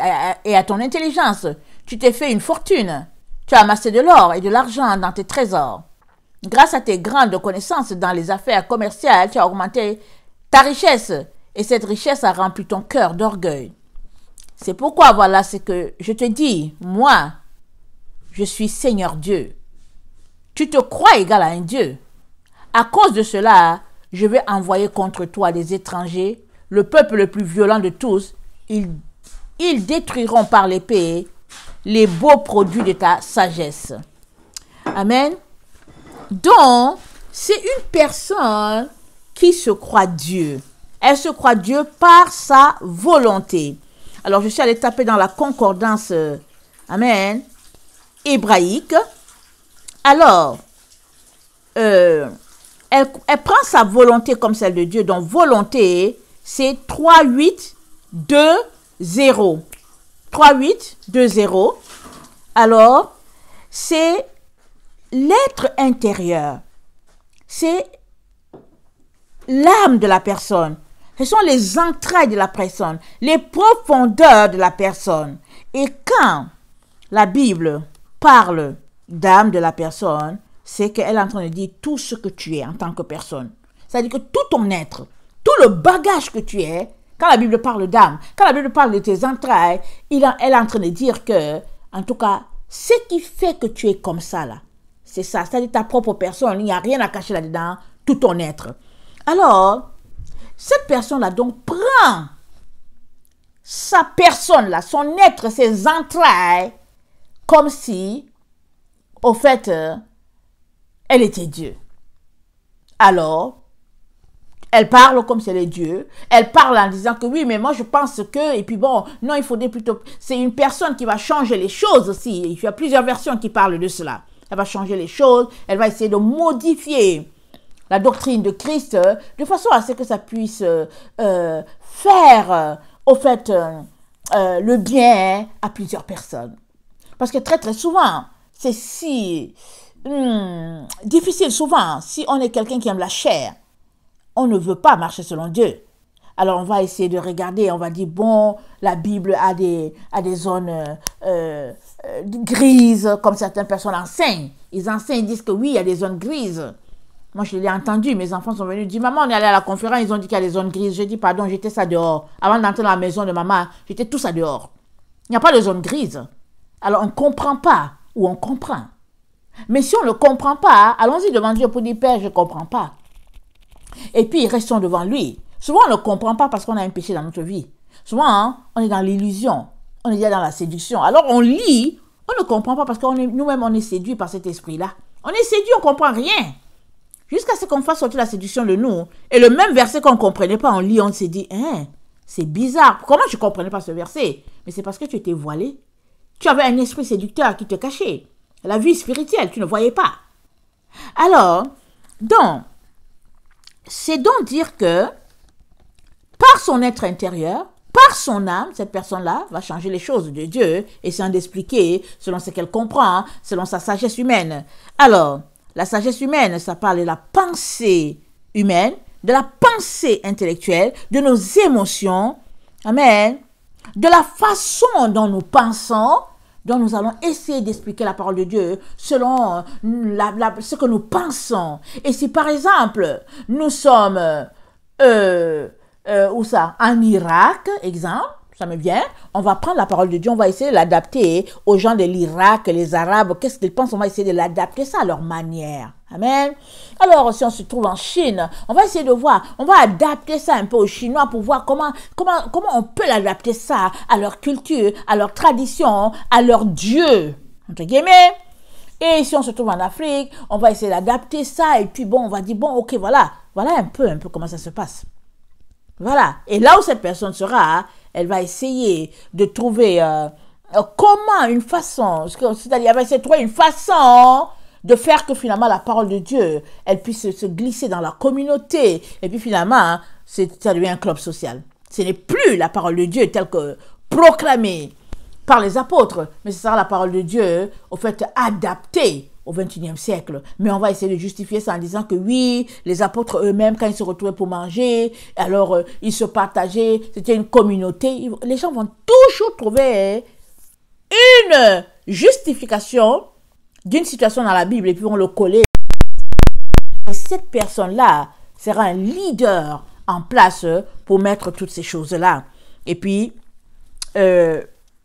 Speaker 1: et à ton intelligence, tu t'es fait une fortune. Tu as amassé de l'or et de l'argent dans tes trésors. Grâce à tes grandes connaissances dans les affaires commerciales, tu as augmenté ta richesse et cette richesse a rempli ton cœur d'orgueil. C'est pourquoi voilà ce que je te dis. Moi, je suis Seigneur Dieu. Tu te crois égal à un Dieu. À cause de cela, je vais envoyer contre toi des étrangers, le peuple le plus violent de tous. Ils détruiront par l'épée les beaux produits de ta sagesse. Amen. Donc, c'est une personne qui se croit Dieu. Elle se croit Dieu par sa volonté. Alors, je suis allée taper dans la concordance, amen, hébraïque. Alors, elle prend sa volonté comme celle de Dieu. Donc, volonté, c'est 3, 8, 2, 0. 3, 8, 2, 0. Alors, c'est l'être intérieur. C'est l'âme de la personne. Ce sont les entrailles de la personne, les profondeurs de la personne. Et quand la Bible parle d'âme de la personne, c'est qu'elle est en train de dire tout ce que tu es en tant que personne. C'est-à-dire que tout ton être, tout le bagage que tu es, quand la Bible parle d'âme, quand la Bible parle de tes entrailles, elle est en train de dire que, en tout cas, ce qui fait que tu es comme ça, là, c'est ça, c'est-à-dire ta propre personne, il n'y a rien à cacher là-dedans, tout ton être. Alors, cette personne-là donc prend sa personne-là, son être, ses entrailles, comme si, au fait, elle était Dieu. Alors, Elle parle comme c'est les dieux. Elle parle en disant que oui, mais moi je pense que, et puis bon, non, il faudrait plutôt... C'est une personne qui va changer les choses aussi. Il y a plusieurs versions qui parlent de cela. Elle va changer les choses, elle va essayer de modifier la doctrine de Christ de façon à ce que ça puisse faire, au fait, le bien à plusieurs personnes. Parce que très très souvent, c'est si difficile souvent, si on est quelqu'un qui aime la chair, on ne veut pas marcher selon Dieu. Alors on va essayer de regarder, on va dire, bon, la Bible a des zones grises, comme certaines personnes enseignent. Ils enseignent, ils disent que oui, il y a des zones grises. Moi, je l'ai entendu, mes enfants sont venus dire, maman, on est allé à la conférence, ils ont dit qu'il y a des zones grises. J'ai dit, pardon, j'étais ça dehors. Avant d'entrer dans la maison de maman, j'étais tout ça dehors. Il n'y a pas de zone grise. Alors on ne comprend pas ou on comprend. Mais si on ne comprend pas, allons-y devant Dieu pour dire, Père, je ne comprends pas. Et puis, restons devant lui. Souvent, on ne comprend pas parce qu'on a un péché dans notre vie. Souvent, hein, on est dans l'illusion. On est déjà dans la séduction. Alors, on lit, on ne comprend pas parce que nous-mêmes, on est séduits par cet esprit-là. On est séduit, on ne comprend rien. Jusqu'à ce qu'on fasse sortir la séduction de nous. Et le même verset qu'on ne comprenait pas, on lit, on s'est dit, hein, c'est bizarre. Comment je ne comprenais pas ce verset? Mais c'est parce que tu étais voilé. Tu avais un esprit séducteur qui te cachait. La vie spirituelle, tu ne voyais pas. Alors, donc, c'est donc dire que par son être intérieur, par son âme, cette personne-là va changer les choses de Dieu, essayant d'expliquer selon ce qu'elle comprend, selon sa sagesse humaine. Alors, la sagesse humaine, ça parle de la pensée humaine, de la pensée intellectuelle, de nos émotions, amen, de la façon dont nous pensons, dont nous allons essayer d'expliquer la parole de Dieu selon ce que nous pensons. Et si par exemple, nous sommes où ça? En Irak, exemple, ça me vient, on va prendre la parole de Dieu, on va essayer de l'adapter aux gens de l'Irak, les Arabes, qu'est-ce qu'ils pensent, on va essayer de l'adapter ça à leur manière. Amen. Alors, si on se trouve en Chine, on va essayer de voir, on va adapter ça un peu aux Chinois pour voir comment on peut l'adapter ça à leur culture, à leur tradition, à leur Dieu, entre guillemets. Et si on se trouve en Afrique, on va essayer d'adapter ça et puis bon, on va dire, bon, ok, voilà un peu comment ça se passe. Voilà. Et là où cette personne sera, elle va essayer de trouver comment une façon, c'est-à-dire elle va essayer de trouver une façon de faire que finalement la parole de Dieu, elle puisse se glisser dans la communauté. Et puis finalement, ça devient un club social. Ce n'est plus la parole de Dieu telle que proclamée par les apôtres, mais ce sera la parole de Dieu, au fait, adaptée au XXIe siècle. Mais on va essayer de justifier ça en disant que oui, les apôtres eux-mêmes, quand ils se retrouvaient pour manger, alors ils se partageaient, c'était une communauté. Les gens vont toujours trouver une justification d'une situation dans la Bible et puis vont le coller. Et cette personne-là sera un leader en place pour mettre toutes ces choses-là. Et puis,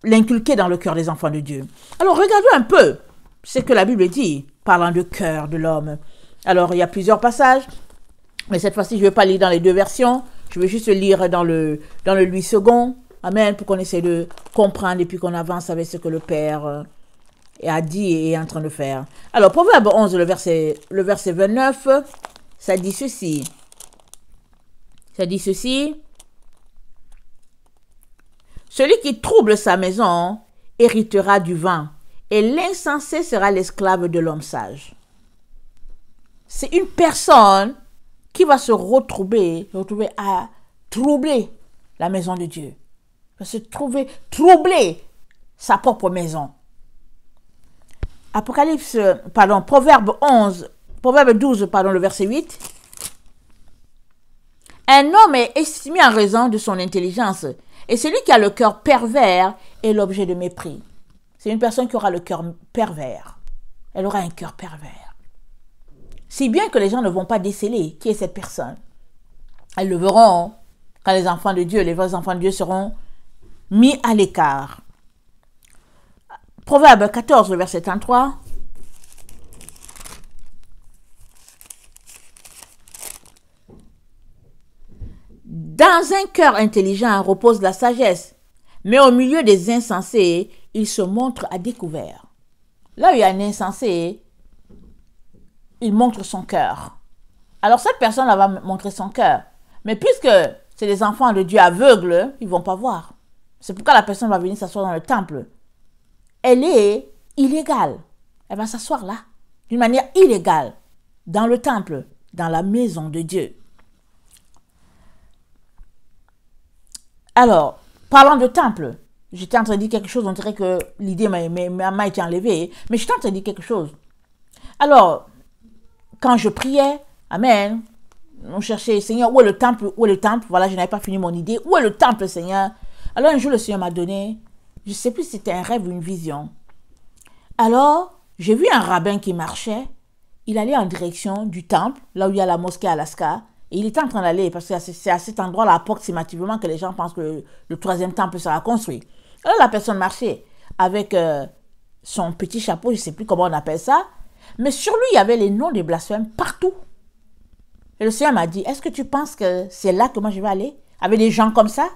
Speaker 1: l'inculquer dans le cœur des enfants de Dieu. Alors, regardons un peu ce que la Bible dit, parlant de cœur de l'homme. Alors, il y a plusieurs passages, mais cette fois-ci, je ne vais pas lire dans les deux versions. Je vais juste lire dans le Louis II. Amen, pour qu'on essaie de comprendre et puis qu'on avance avec ce que le Père a dit et est en train de faire. Alors, Proverbe 11, le verset 29, ça dit ceci. Ça dit ceci. Celui qui trouble sa maison héritera du vent, et l'insensé sera l'esclave de l'homme sage. C'est une personne qui va se retrouver à troubler la maison de Dieu. Va se troubler sa propre maison. Proverbe 12, le verset 8. Un homme est estimé en raison de son intelligence, et celui qui a le cœur pervers est l'objet de mépris. C'est une personne qui aura le cœur pervers. Elle aura un cœur pervers. Si bien que les gens ne vont pas déceler qui est cette personne. Elles le verront quand les enfants de Dieu, les vrais enfants de Dieu seront mis à l'écart. Proverbe 14, le verset 33. Dans un cœur intelligent repose la sagesse, mais au milieu des insensés, il se montre à découvert. Là où il y a un insensé, il montre son cœur. Alors cette personne-là va montrer son cœur. Mais puisque c'est des enfants de Dieu aveugles, ils ne vont pas voir. C'est pourquoi la personne va venir s'asseoir dans le temple. Elle est illégale. Elle va s'asseoir là, d'une manière illégale, dans le temple, dans la maison de Dieu. Alors, parlant de temple, j'étais en train de dire quelque chose, on dirait que l'idée m'a été enlevée, mais j'étais en train de dire quelque chose. Alors, quand je priais, Amen, on cherchait, Seigneur, où est le temple? Où est le temple? Voilà, je n'avais pas fini mon idée. Où est le temple, Seigneur? Alors un jour, le Seigneur m'a donné, je ne sais plus si c'était un rêve ou une vision. Alors, j'ai vu un rabbin qui marchait. Il allait en direction du temple, là où il y a la mosquée Alaska. Et il était en train d'aller, parce que c'est à cet endroit-là, approximativement, que les gens pensent que le troisième temple sera construit. Alors la personne marchait avec son petit chapeau, je ne sais plus comment on appelle ça. Mais sur lui, il y avait les noms des blasphèmes partout. Et le Seigneur m'a dit, est-ce que tu penses que c'est là que moi je vais aller? Avec des gens comme ça?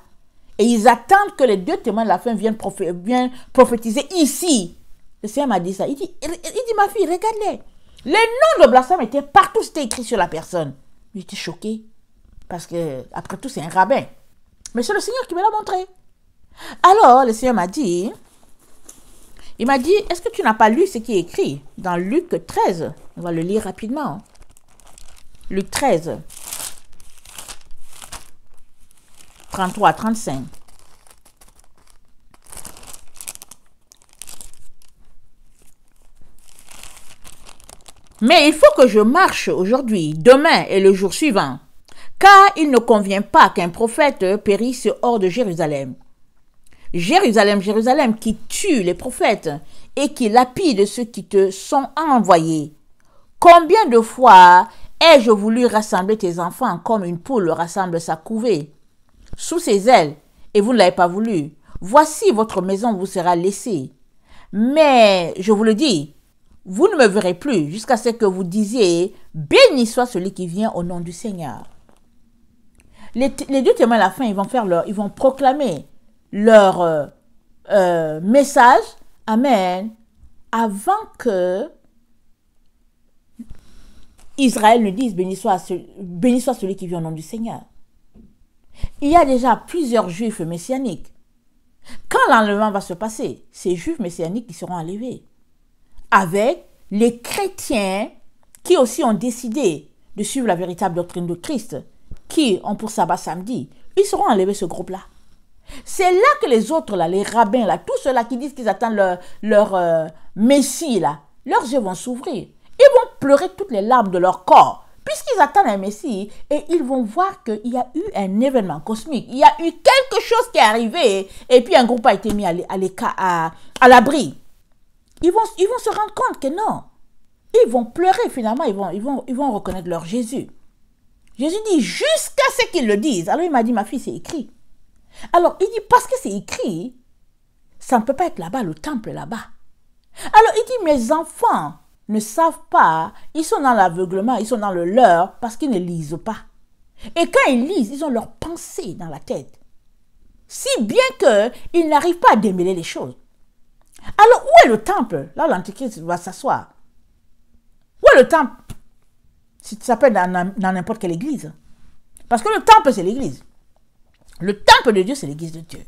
Speaker 1: Et ils attendent que les deux témoins de la fin viennent prophétiser ici. Le Seigneur m'a dit ça. Il dit, ma fille, regarde-les. Les noms de blasphème étaient partout, c'était écrit sur la personne. J'étais choquée. Parce que, après tout, c'est un rabbin. Mais c'est le Seigneur qui me l'a montré. Alors, le Seigneur m'a dit, il m'a dit, est-ce que tu n'as pas lu ce qui est écrit dans Luc 13? On va le lire rapidement. Luc 13, 33 à 35. Mais il faut que je marche aujourd'hui, demain et le jour suivant, car il ne convient pas qu'un prophète périsse hors de Jérusalem. Jérusalem, Jérusalem, qui tue les prophètes et qui lapide ceux qui te sont envoyés. Combien de fois ai-je voulu rassembler tes enfants comme une poule rassemble sa couvée sous ses ailes, et vous ne l'avez pas voulu. Voici votre maison vous sera laissée. Mais je vous le dis, vous ne me verrez plus jusqu'à ce que vous disiez, béni soit celui qui vient au nom du Seigneur. Les deux témoins à la fin, ils vont proclamer leur message, amen, avant que Israël ne dise béni soit celui qui vient au nom du Seigneur. Il y a déjà plusieurs juifs messianiques. Quand l'enlèvement va se passer, ces juifs messianiques qui seront enlevés, avec les chrétiens qui aussi ont décidé de suivre la véritable doctrine de Christ, qui ont pour sabbat samedi, ils seront enlevés, ce groupe-là. C'est là que les autres, là, les rabbins, là, tous ceux-là qui disent qu'ils attendent leur Messie, là, leurs yeux vont s'ouvrir. Ils vont pleurer toutes les larmes de leur corps, puisqu'ils attendent un Messie, et ils vont voir qu'il y a eu un événement cosmique. Il y a eu quelque chose qui est arrivé, et puis un groupe a été mis à l'abri. Ils vont se rendre compte que non. Ils vont pleurer finalement, ils vont reconnaître leur Jésus. Jésus dit jusqu'à ce qu'ils le disent. Alors il m'a dit, ma fille, c'est écrit. Alors il dit, parce que c'est écrit, ça ne peut pas être là-bas, le temple est là-bas. Alors il dit, mes enfants ne savent pas, ils sont dans l'aveuglement, ils sont dans le leurre parce qu'ils ne lisent pas. Et quand ils lisent, ils ont leur pensée dans la tête. Si bien qu'ils n'arrivent pas à démêler les choses. Alors, où est le temple? Là, l'Antichrist va s'asseoir. Où est le temple? Ça peut être dans n'importe quelle église. Parce que le temple, c'est l'église. Le temple de Dieu, c'est l'église de Dieu.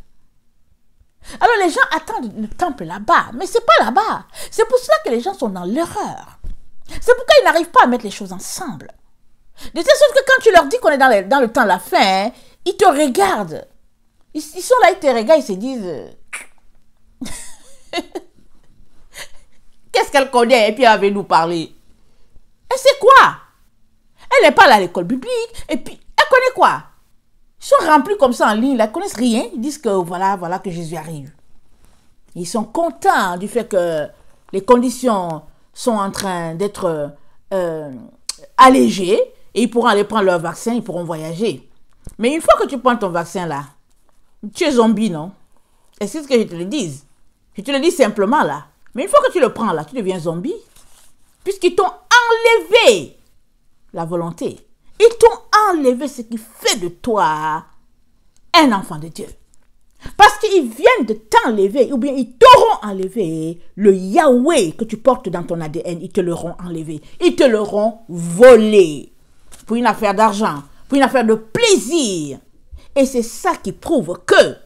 Speaker 1: Alors, les gens attendent le temple là-bas. Mais ce n'est pas là-bas. C'est pour cela que les gens sont dans l'erreur. C'est pourquoi ils n'arrivent pas à mettre les choses ensemble. De telle sorte que quand tu leur dis qu'on est dans le temps de la fin, ils te regardent. Ils sont là, ils te regardent, ils se disent... Qu'est-ce qu'elle connaît? Et puis elle avait nous parler. Elle sait quoi? Elle n'est pas là à l'école biblique. Et puis, elle connaît quoi? Ils sont remplis comme ça en ligne. Ils ne connaissent rien. Ils disent que voilà que Jésus arrive. Ils sont contents du fait que les conditions sont en train d'être allégées. Et ils pourront aller prendre leur vaccin. Ils pourront voyager. Mais une fois que tu prends ton vaccin là, tu es zombie, non? Et c'est ce que je te le dis. Je te le dis simplement là. Mais une fois que tu le prends là, tu deviens zombie. Puisqu'ils t'ont enlevé la volonté. Ils t'ont enlevé ce qui fait de toi un enfant de Dieu. Parce qu'ils viennent de t'enlever, ou bien ils t'auront enlevé le Yahweh que tu portes dans ton ADN. Ils te l'auront enlevé. Ils te l'auront volé. Pour une affaire d'argent, pour une affaire de plaisir. Et c'est ça qui prouve que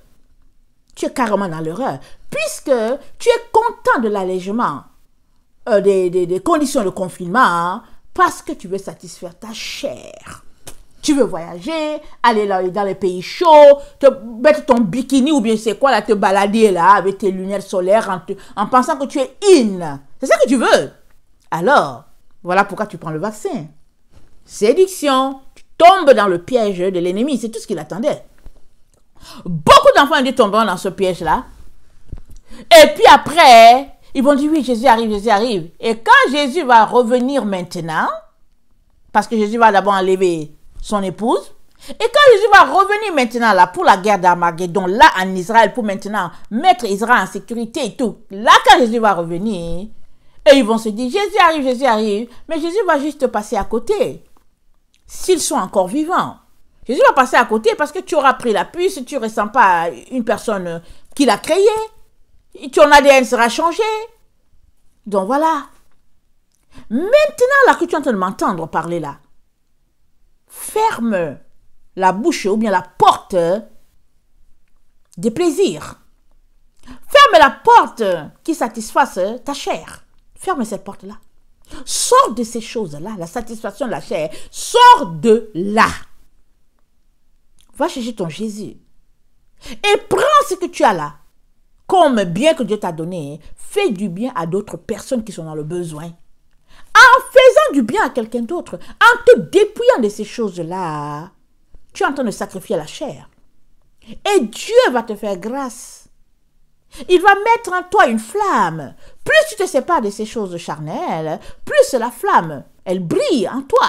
Speaker 1: tu es carrément dans l'erreur, puisque tu es content de l'allègement des conditions de confinement, hein, parce que tu veux satisfaire ta chair. Tu veux voyager, aller dans les pays chauds, te mettre ton bikini ou bien c'est quoi, là, te balader là avec tes lunettes solaires en pensant que tu es in. C'est ça que tu veux. Alors, voilà pourquoi tu prends le vaccin. Séduction, tu tombes dans le piège de l'ennemi, c'est tout ce qu'il attendait. Beaucoup d'enfants tomberont dans ce piège-là. Et puis après, ils vont dire oui, Jésus arrive, Jésus arrive. Et quand Jésus va revenir maintenant, parce que Jésus va d'abord enlever son épouse, et quand Jésus va revenir maintenant là pour la guerre d'Armageddon, là en Israël, pour maintenant mettre Israël en sécurité et tout, là quand Jésus va revenir, et ils vont se dire Jésus arrive, mais Jésus va juste passer à côté, s'ils sont encore vivants. Jésus va passer à côté parce que tu auras pris la puce, tu ne ressens pas une personne qui l'a créé, ton ADN sera changé. Donc voilà. Maintenant là que tu es en train de m'entendre parler là, ferme la bouche ou bien la porte des plaisirs. Ferme la porte qui satisfasse ta chair. Ferme cette porte-là. Sors de ces choses-là, la satisfaction de la chair. Sors de là. Va chercher ton Jésus. Et prends ce que tu as là. Comme bien que Dieu t'a donné. Fais du bien à d'autres personnes qui sont dans le besoin. En faisant du bien à quelqu'un d'autre. En te dépouillant de ces choses-là. Tu es en train de sacrifier la chair. Et Dieu va te faire grâce. Il va mettre en toi une flamme. Plus tu te sépares de ces choses charnelles, plus la flamme, elle brille en toi.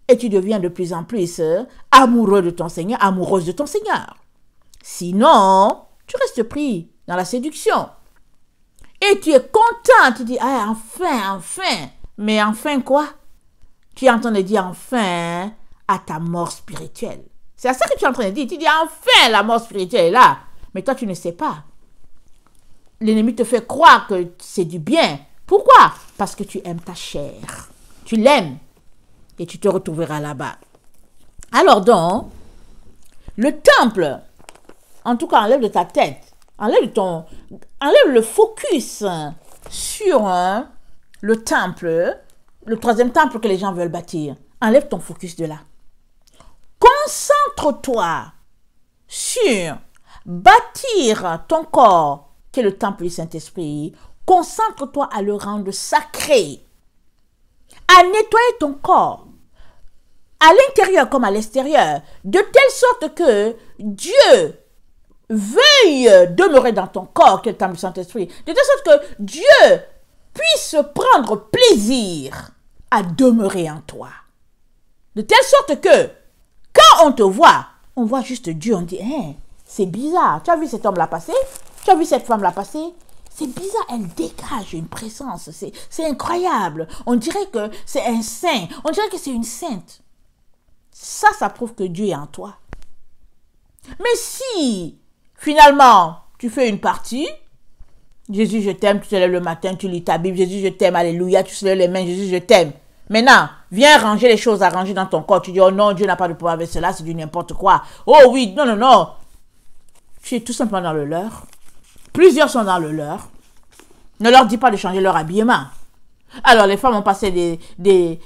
Speaker 1: Et tu deviens de plus en plus amoureux de ton Seigneur, amoureuse de ton Seigneur. Sinon, tu restes pris dans la séduction. Et tu es content, tu dis, ah, enfin. Mais enfin quoi? Tu es en train de dire enfin à ta mort spirituelle. C'est à ça que tu es en train de dire. Tu dis, enfin, la mort spirituelle est là. Mais toi, tu ne sais pas. L'ennemi te fait croire que c'est du bien. Pourquoi? Parce que tu aimes ta chair. Tu l'aimes. Et tu te retrouveras là-bas. Alors donc, le temple, en tout cas, enlève de ta tête. Enlève le focus sur le temple, le troisième temple que les gens veulent bâtir. Enlève ton focus de là. Concentre-toi sur bâtir ton corps, qui est le temple du Saint-Esprit. Concentre-toi à le rendre sacré, à nettoyer ton corps, à l'intérieur comme à l'extérieur, de telle sorte que Dieu veuille demeurer dans ton corps, qui est le temple du Saint-Esprit, de telle sorte que Dieu puisse prendre plaisir à demeurer en toi. De telle sorte que, quand on te voit, on voit juste Dieu, on dit, hey, c'est bizarre, tu as vu cet homme là passer? Tu as vu cette femme là passer? C'est bizarre, elle dégage une présence, c'est incroyable. On dirait que c'est un saint, on dirait que c'est une sainte. Ça prouve que Dieu est en toi. Mais si, finalement, tu fais une partie, Jésus, je t'aime, tu te lèves le matin, tu lis ta Bible, Jésus, je t'aime, alléluia, tu te lèves les mains, Jésus, je t'aime. Maintenant, viens ranger les choses à ranger dans ton corps. Tu dis, oh non, Dieu n'a pas de pouvoir avec cela, c'est du n'importe quoi. Oh oui, non. Tu es tout simplement dans le leur. Plusieurs sont dans le leur. Ne leur dis pas de changer leur habillement. Alors, les femmes ont passé des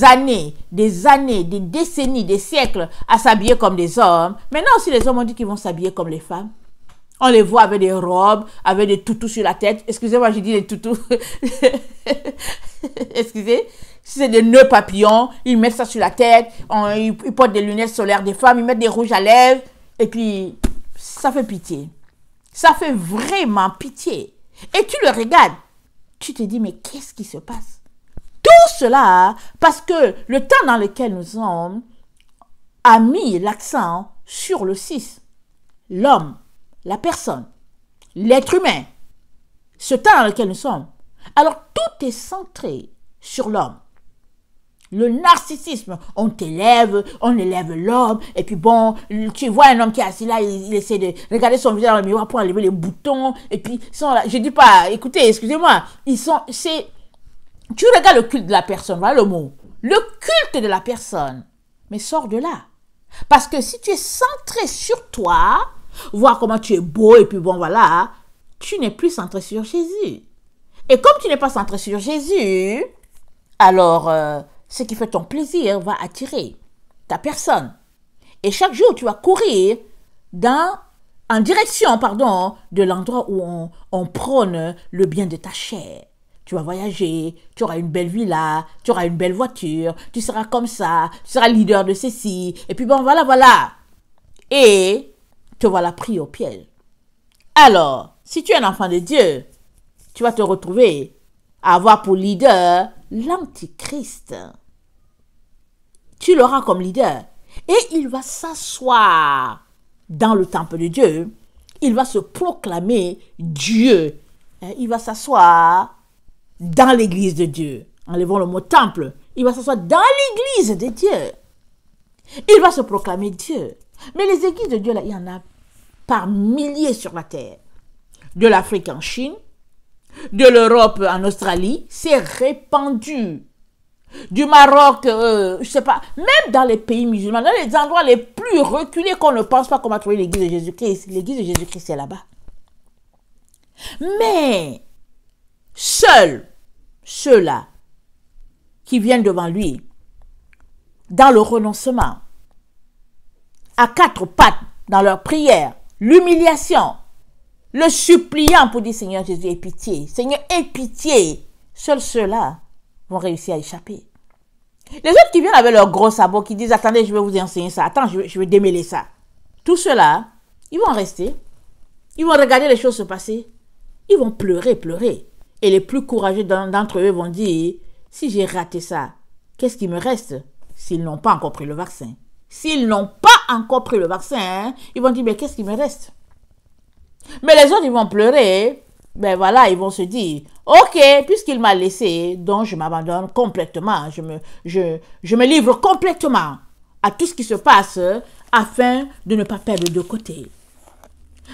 Speaker 1: années, des décennies, des siècles à s'habiller comme des hommes. Maintenant aussi, les hommes ont dit qu'ils vont s'habiller comme les femmes. On les voit avec des robes, avec des toutous sur la tête. Excusez-moi, j'ai dit des toutous. Excusez. Si c'est des nœuds papillons, ils mettent ça sur la tête. Ils portent des lunettes solaires des femmes, ils mettent des rouges à lèvres. Et puis, ça fait pitié. Ça fait vraiment pitié. Et tu le regardes. Tu te dis, mais qu'est-ce qui se passe? Tout cela, parce que le temps dans lequel nous sommes a mis l'accent sur le 6. L'homme, la personne, l'être humain. Ce temps dans lequel nous sommes. Alors, tout est centré sur l'homme. Le narcissisme, on t'élève, on élève l'homme, et puis bon, tu vois un homme qui est assis là, il essaie de regarder son visage dans le miroir pour enlever les boutons, et puis ils sont là, je dis pas, écoutez, excusez-moi, tu regardes le culte de la personne, voilà le mot, le culte de la personne, mais sors de là, Parce que si tu es centré sur toi, voir comment tu es beau, et puis bon, voilà, tu n'es plus centré sur Jésus. Et comme tu n'es pas centré sur Jésus, alors ce qui fait ton plaisir va attirer ta personne. Et chaque jour, tu vas courir en direction de l'endroit où on prône le bien de ta chair. Tu vas voyager, tu auras une belle villa, tu auras une belle voiture, tu seras comme ça, tu seras leader de ceci, et puis bon, voilà. Et te voilà pris au piège. Alors, si tu es un enfant de Dieu, tu vas te retrouver à avoir pour leader l'Antichrist. Tu l'auras comme leader. Et il va s'asseoir dans le temple de Dieu. Il va se proclamer Dieu. Il va s'asseoir dans l'église de Dieu. Enlevons le mot temple. Il va s'asseoir dans l'église de Dieu. Il va se proclamer Dieu. Mais les églises de Dieu, là, il y en a par milliers sur la terre. De l'Afrique en Chine, de l'Europe en Australie, c'est répandu. Du Maroc, je sais pas, même dans les pays musulmans, dans les endroits les plus reculés qu'on ne pense pas qu'on va trouver l'église de Jésus-Christ. L'église de Jésus-Christ est là-bas. Mais seuls ceux-là qui viennent devant lui, dans le renoncement, à quatre pattes dans leur prière, l'humiliation, le suppliant pour dire Seigneur Jésus, aie pitié. Seigneur, aie pitié. Seuls ceux-là vont réussir à échapper. Les autres qui viennent avec leurs gros sabots, qui disent attendez, je vais vous enseigner ça. Attends, je vais démêler ça. Tous ceux-là, ils vont rester. Ils vont regarder les choses se passer. Ils vont pleurer. Et les plus courageux d'entre eux vont dire si j'ai raté ça, qu'est-ce qui me reste s'ils n'ont pas encore pris le vaccin? S'ils n'ont pas encore pris le vaccin, ils vont dire mais qu'est-ce qui me reste? Mais les autres, ils vont pleurer. Ben voilà, ils vont se dire, ok, puisqu'il m'a laissé, donc je m'abandonne complètement. Je me livre complètement à tout ce qui se passe afin de ne pas perdre de côté.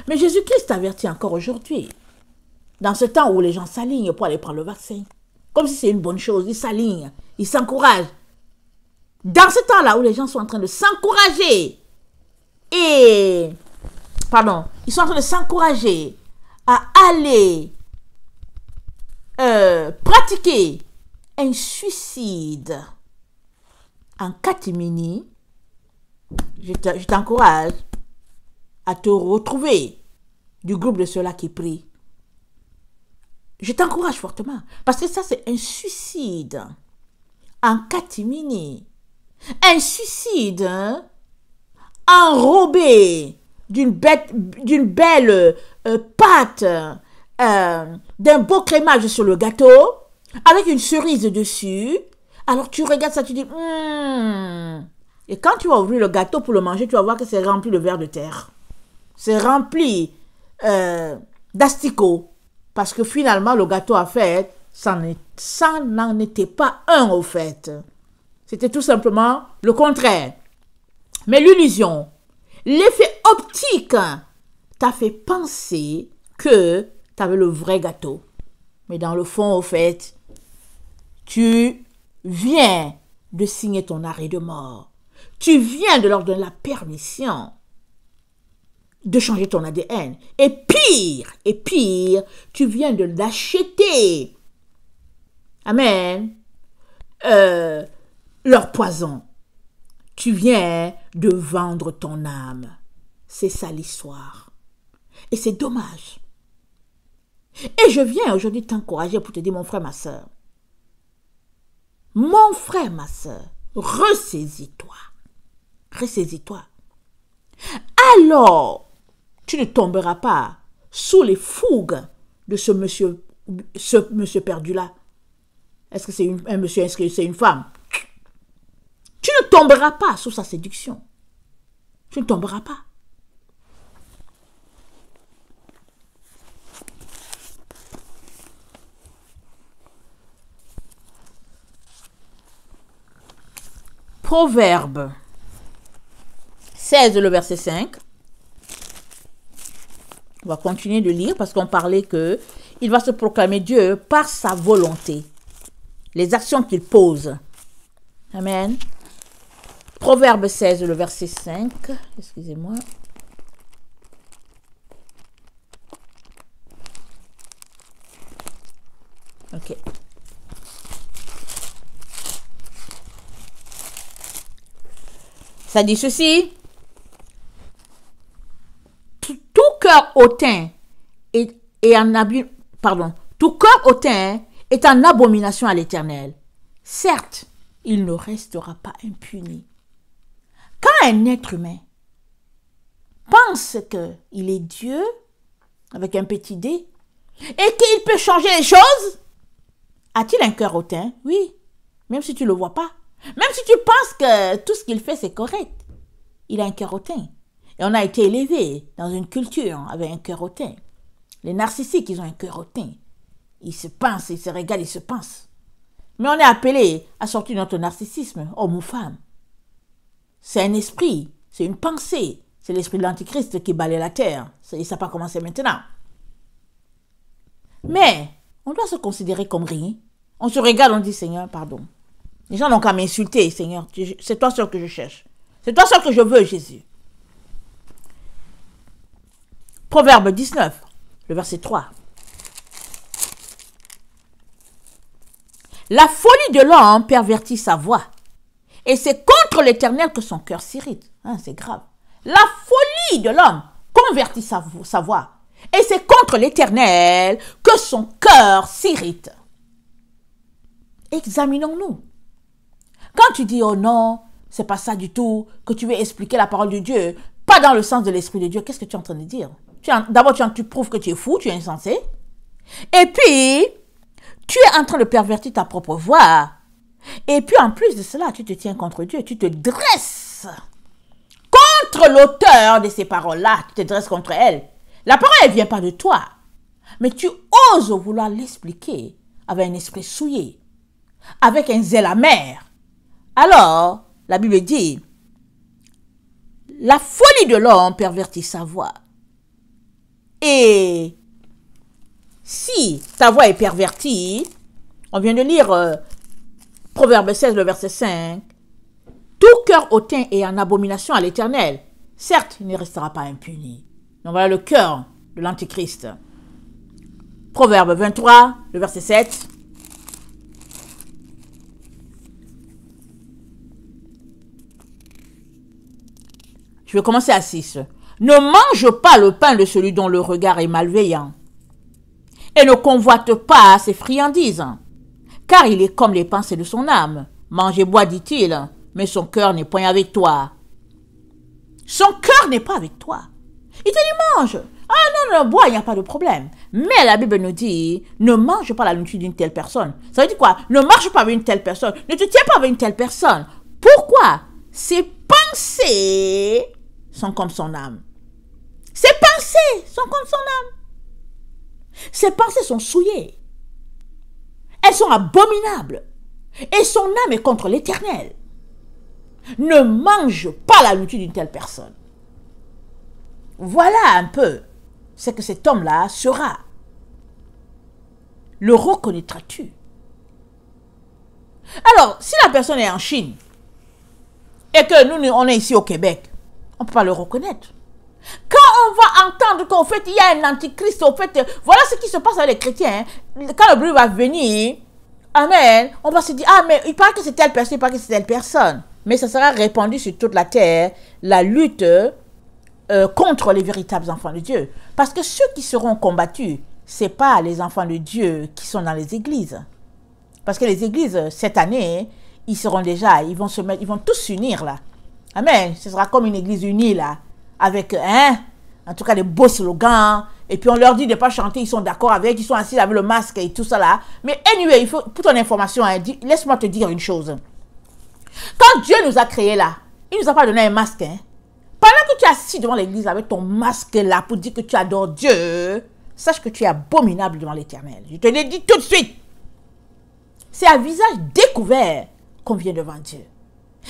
Speaker 1: Mais Jésus-Christ avertit encore aujourd'hui, dans ce temps où les gens s'alignent pour aller prendre le vaccin, comme si c'est une bonne chose, ils s'alignent, ils s'encouragent. Dans ce temps-là où les gens sont en train de s'encourager ils sont en train de s'encourager à aller pratiquer un suicide en catimini, je t'encourage à te retrouver du groupe de ceux-là qui prient. Je t'encourage fortement, parce que ça c'est un suicide en catimini, un suicide enrobé d'une belle pâte, d'un beau crémage sur le gâteau, avec une cerise dessus. Alors tu regardes ça, tu dis, Et quand tu vas ouvrir le gâteau pour le manger, tu vas voir que c'est rempli de vers de terre. C'est rempli d'asticots. Parce que finalement, le gâteau à fait, ça n'en était pas un au fait. C'était tout simplement le contraire. Mais l'illusion, l'effet optique t'a fait penser que tu avais le vrai gâteau. Mais dans le fond, au fait, tu viens de signer ton arrêt de mort. Tu viens de leur donner la permission de changer ton ADN. Et pire, tu viens de l'acheter. Amen. Leur poison. Tu viens de vendre ton âme. C'est ça l'histoire. Et c'est dommage. Et je viens aujourd'hui t'encourager pour te dire, mon frère, ma soeur. Mon frère, ma soeur, ressaisis-toi. Ressaisis-toi. Alors, tu ne tomberas pas sous les fougues de ce monsieur perdu-là. Est-ce que c'est un monsieur, est-ce que c'est une femme? Tu ne tomberas pas sous sa séduction. Tu ne tomberas pas. Proverbe 16, le verset 5. On va continuer de lire parce qu'on parlait que il va se proclamer Dieu par sa volonté. Les actions qu'il pose. Amen. Proverbe 16, le verset 5. Excusez-moi. Ok. Ça dit ceci. Tout cœur hautain tout cœur hautain est en abomination à l'Éternel. Certes, il ne restera pas impuni. Quand un être humain pense qu'il est Dieu, avec un petit dé, et qu'il peut changer les choses, a-t-il un cœur hautain? Oui, même si tu ne le vois pas. Même si tu penses que tout ce qu'il fait, c'est correct. Il a un cœur hautain. Et on a été élevé dans une culture avec un cœur hautain. Les narcissiques, ils ont un cœur hautain. Ils se pensent, ils se régalent, ils se pensent. Mais on est appelé à sortir de notre narcissisme, homme ou femme. C'est un esprit, c'est une pensée. C'est l'esprit de l'Antichrist qui balaye la terre. Ça n'a pas commencé maintenant. Mais on doit se considérer comme rien. On se regarde, on dit, Seigneur, pardon. Les gens n'ont qu'à m'insulter, Seigneur. C'est toi seul que je cherche. C'est toi seul que je veux, Jésus. Proverbe 19, le verset 3. La folie de l'homme pervertit sa voix. Et c'est contre l'Éternel que son cœur s'irrite. C'est grave. La folie de l'homme convertit sa voix. Et c'est contre l'Éternel que son cœur s'irrite. Examinons-nous. Quand tu dis, oh non, c'est pas ça du tout, que tu veux expliquer la parole de Dieu, pas dans le sens de l'Esprit de Dieu, qu'est-ce que tu es en train de dire? D'abord, tu prouves que tu es fou, tu es insensé. Et puis, tu es en train de pervertir ta propre voix. Et puis, en plus de cela, tu te tiens contre Dieu, tu te dresses contre l'auteur de ces paroles-là, tu te dresses contre elle. La parole, elle ne vient pas de toi, mais tu oses vouloir l'expliquer avec un esprit souillé, avec un zèle amer. Alors, la Bible dit, la folie de l'homme pervertit sa voix. Et si ta voix est pervertie, on vient de lire Proverbe 16, le verset 5, tout cœur hautain est en abomination à l'Éternel. Certes, il ne restera pas impuni. Donc voilà le cœur de l'Antichrist. Proverbe 23, le verset 7. Je vais commencer à 6. Ne mange pas le pain de celui dont le regard est malveillant, et ne convoite pas ses friandises, car il est comme les pensées de son âme. Mange et bois, dit-il, mais son cœur n'est point avec toi. Son cœur n'est pas avec toi. Il te dit mange. Ah non, bois, il n'y a pas de problème. Mais la Bible nous dit, ne mange pas la nourriture d'une telle personne. Ça veut dire quoi? Ne marche pas avec une telle personne. Ne te tiens pas avec une telle personne. Pourquoi? Ses pensées sont comme son âme. Ses pensées sont comme son âme. Ses pensées sont souillées. Elles sont abominables. Et son âme est contre l'Éternel. Ne mange pas la nourriture d'une telle personne. Voilà un peu ce que cet homme-là sera. Le reconnaîtras-tu? Alors, si la personne est en Chine et que nous, on est ici au Québec, on ne peut pas le reconnaître. Quand on va entendre qu'en fait, il y a un antichrist, au fait, voilà ce qui se passe avec les chrétiens. Quand le bruit va venir, amen, on va se dire, ah, mais il paraît que c'est telle personne, il paraît que c'est telle personne. Mais ça sera répandu sur toute la terre, la lutte contre les véritables enfants de Dieu. Parce que ceux qui seront combattus, ce n'est pas les enfants de Dieu qui sont dans les églises. Parce que les églises, cette année, ils vont tous s'unir là. Amen. Ce sera comme une église unie là. Avec, en tout cas, des beaux slogans. Et puis on leur dit de ne pas chanter, ils sont d'accord avec, ils sont assis avec le masque et tout ça là. Mais anyway, pour ton information, laisse-moi te dire une chose. Quand Dieu nous a créés là, il ne nous a pas donné un masque. Pendant que tu es assis devant l'église avec ton masque là pour dire que tu adores Dieu, sache que tu es abominable devant l'Éternel. Je te l'ai dit tout de suite. C'est à visage découvert qu'on vient devant Dieu.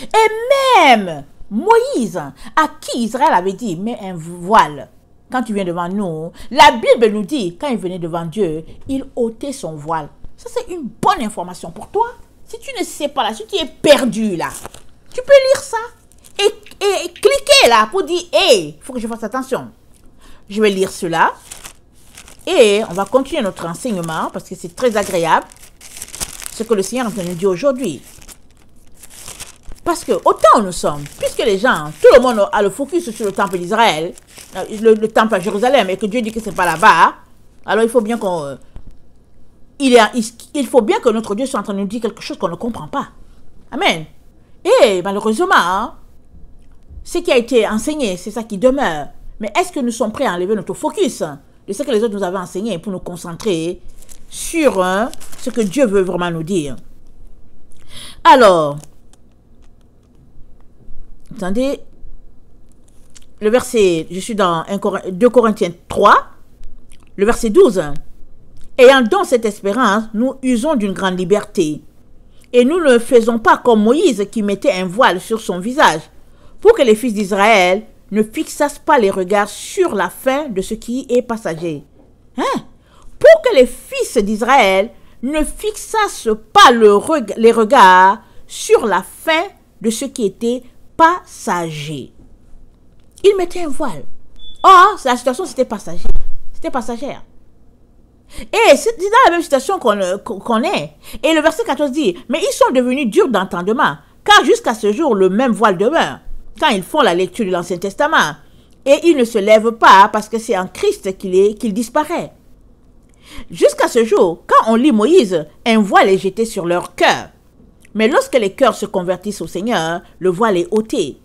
Speaker 1: Et même Moïse, à qui Israël avait dit, mets un voile. Quand tu viens devant nous, la Bible nous dit, quand il venait devant Dieu, il ôtait son voile. Ça, c'est une bonne information pour toi. Si tu ne sais pas là, si tu es perdu là, tu peux lire ça. et cliquer là pour dire, hey, il faut que je fasse attention. Je vais lire cela. Et on va continuer notre enseignement parce que c'est très agréable ce que le Seigneur est en train de nous dire aujourd'hui. Parce que autant nous sommes, puisque les gens, tout le monde a le focus sur le temple d'Israël, le temple à Jérusalem, et que Dieu dit que c'est pas là-bas, alors il faut bien il faut bien que notre Dieu soit en train de nous dire quelque chose qu'on ne comprend pas. Amen. Et malheureusement, ce qui a été enseigné, c'est ça qui demeure. Mais est-ce que nous sommes prêts à enlever notre focus de ce que les autres nous avaient enseigné pour nous concentrer sur ce que Dieu veut vraiment nous dire? Alors, attendez, le verset, je suis dans 2 Corinthiens 3, le verset 12. Ayant donc cette espérance, nous usons d'une grande liberté. Et nous ne faisons pas comme Moïse qui mettait un voile sur son visage, pour que les fils d'Israël ne fixassent pas les regards sur la fin de ce qui est passager. Pour que les fils d'Israël ne fixassent pas les regards sur la fin de ce qui était passager. Ils mettaient un voile. Or, la situation, c'était passager. C'était passagère. Et c'est dans la même situation qu'on est. Et le verset 14 dit, mais ils sont devenus durs d'entendement, car jusqu'à ce jour, le même voile demeure, quand ils font la lecture de l'Ancien Testament. Et ils ne se lèvent pas parce que c'est en Christ qu'il disparaît. Jusqu'à ce jour, quand on lit Moïse, un voile est jeté sur leur cœur. Mais lorsque les cœurs se convertissent au Seigneur, le voile est ôté.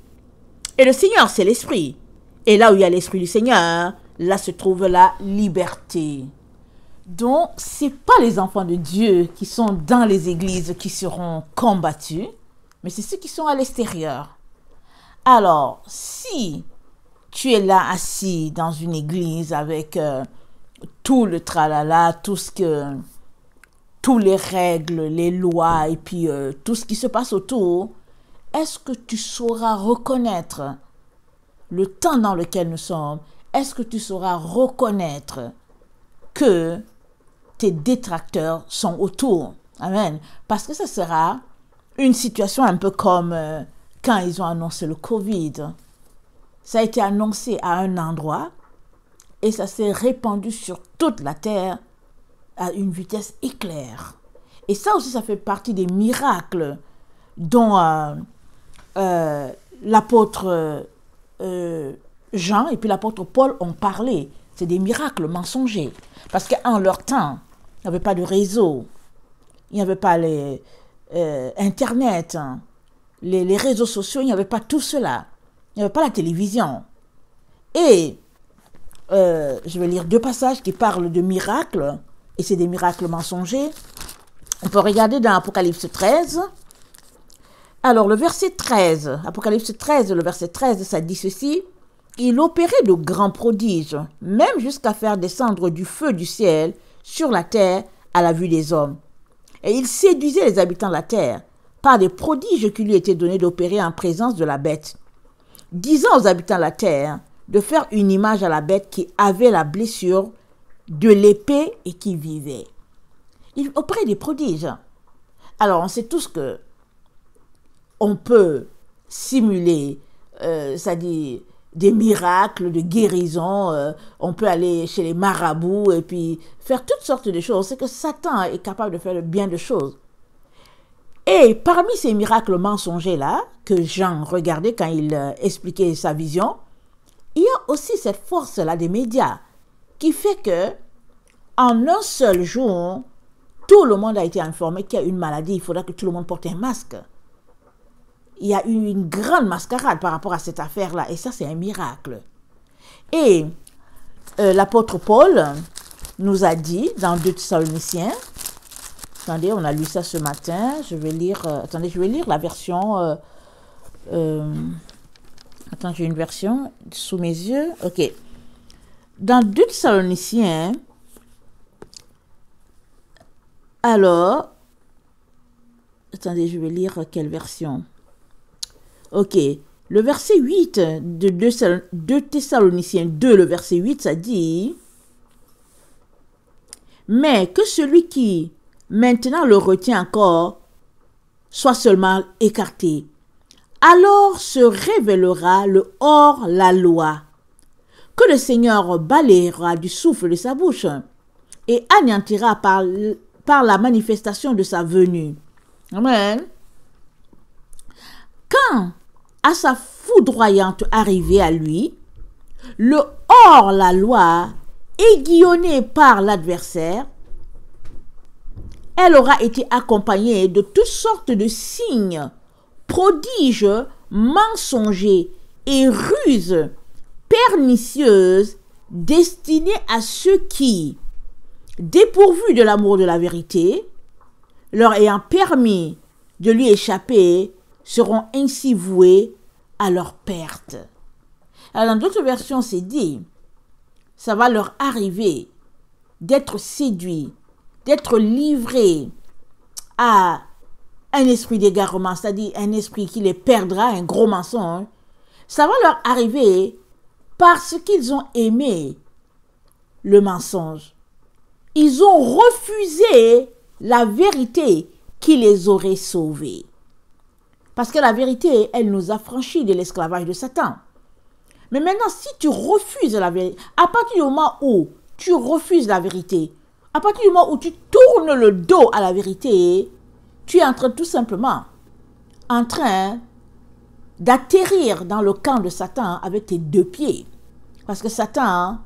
Speaker 1: Et le Seigneur, c'est l'Esprit. Et là où il y a l'Esprit du Seigneur, là se trouve la liberté. Donc, ce n'est pas les enfants de Dieu qui sont dans les églises qui seront combattus, mais c'est ceux qui sont à l'extérieur. Alors, si tu es là assis dans une église avec tout le tralala, tous les règles, les lois et puis tout ce qui se passe autour, est-ce que tu sauras reconnaître le temps dans lequel nous sommes? Est-ce que tu sauras reconnaître que tes détracteurs sont autour? Amen. Parce que ce sera une situation un peu comme quand ils ont annoncé le Covid. Ça a été annoncé à un endroit et ça s'est répandu sur toute la terre à une vitesse éclair. Et ça aussi, ça fait partie des miracles dont l'apôtre Jean et puis l'apôtre Paul ont parlé. C'est des miracles mensongers. Parce qu'en leur temps, il n'y avait pas de réseau, il n'y avait pas Internet, les réseaux sociaux, il n'y avait pas tout cela. Il n'y avait pas la télévision. Et je vais lire 2 passages qui parlent de miracles, et c'est des miracles mensongers. On peut regarder dans Apocalypse 13. Alors, le verset 13, Apocalypse 13, le verset 13, ça dit ceci. Il opérait de grands prodiges, même jusqu'à faire descendre du feu du ciel sur la terre à la vue des hommes. Et il séduisait les habitants de la terre par des prodiges qui lui étaient donnés d'opérer en présence de la bête, disant aux habitants de la terre de faire une image à la bête qui avait la blessure de l'épée et qui vivait. Il opérait des prodiges. Alors, on sait tous que on peut simuler, c'est-à-dire des miracles de guérison, on peut aller chez les marabouts et puis faire toutes sortes de choses. C'est que Satan est capable de faire bien de choses. Et parmi ces miracles mensongers-là, que Jean regardait quand il expliquait sa vision, il y a aussi cette force-là des médias qui fait que en un seul jour, tout le monde a été informé qu'il y a une maladie, il faudra que tout le monde porte un masque. Il y a eu une grande mascarade par rapport à cette affaire-là, et ça, c'est un miracle. Et l'apôtre Paul nous a dit dans 2 Thessaloniciens, attendez, on a lu ça ce matin, je vais lire la version, attends, j'ai une version sous mes yeux, ok. Dans 2 Thessaloniciens, alors, attendez, je vais lire quelle version. Ok, le verset 8 de 2 Thessaloniciens 2, le verset 8, ça dit « Mais que celui qui maintenant le retient encore soit seulement écarté, alors se révélera le hors-la-loi, que le Seigneur balayera du souffle de sa bouche et anéantira par la manifestation de sa venue. Amen. Quand, à sa foudroyante arrivée à lui, le hors-la-loi, aiguillonné par l'adversaire, elle aura été accompagnée de toutes sortes de signes, prodiges, mensongers et ruses pernicieuses destinées à ceux qui, dépourvus de l'amour de la vérité, leur ayant permis de lui échapper, seront ainsi voués à leur perte. Alors dans d'autres versions, c'est dit, ça va leur arriver d'être séduits, d'être livrés à un esprit d'égarement, c'est-à-dire un esprit qui les perdra, un gros mensonge. Ça va leur arriver parce qu'ils ont aimé le mensonge. Ils ont refusé la vérité qui les aurait sauvés. Parce que la vérité, elle nous a franchis de l'esclavage de Satan. Mais maintenant, si tu refuses la vérité, à partir du moment où tu refuses la vérité, à partir du moment où tu tournes le dos à la vérité, tu es tout simplement en train d'atterrir dans le camp de Satan avec tes deux pieds. Parce que Satan,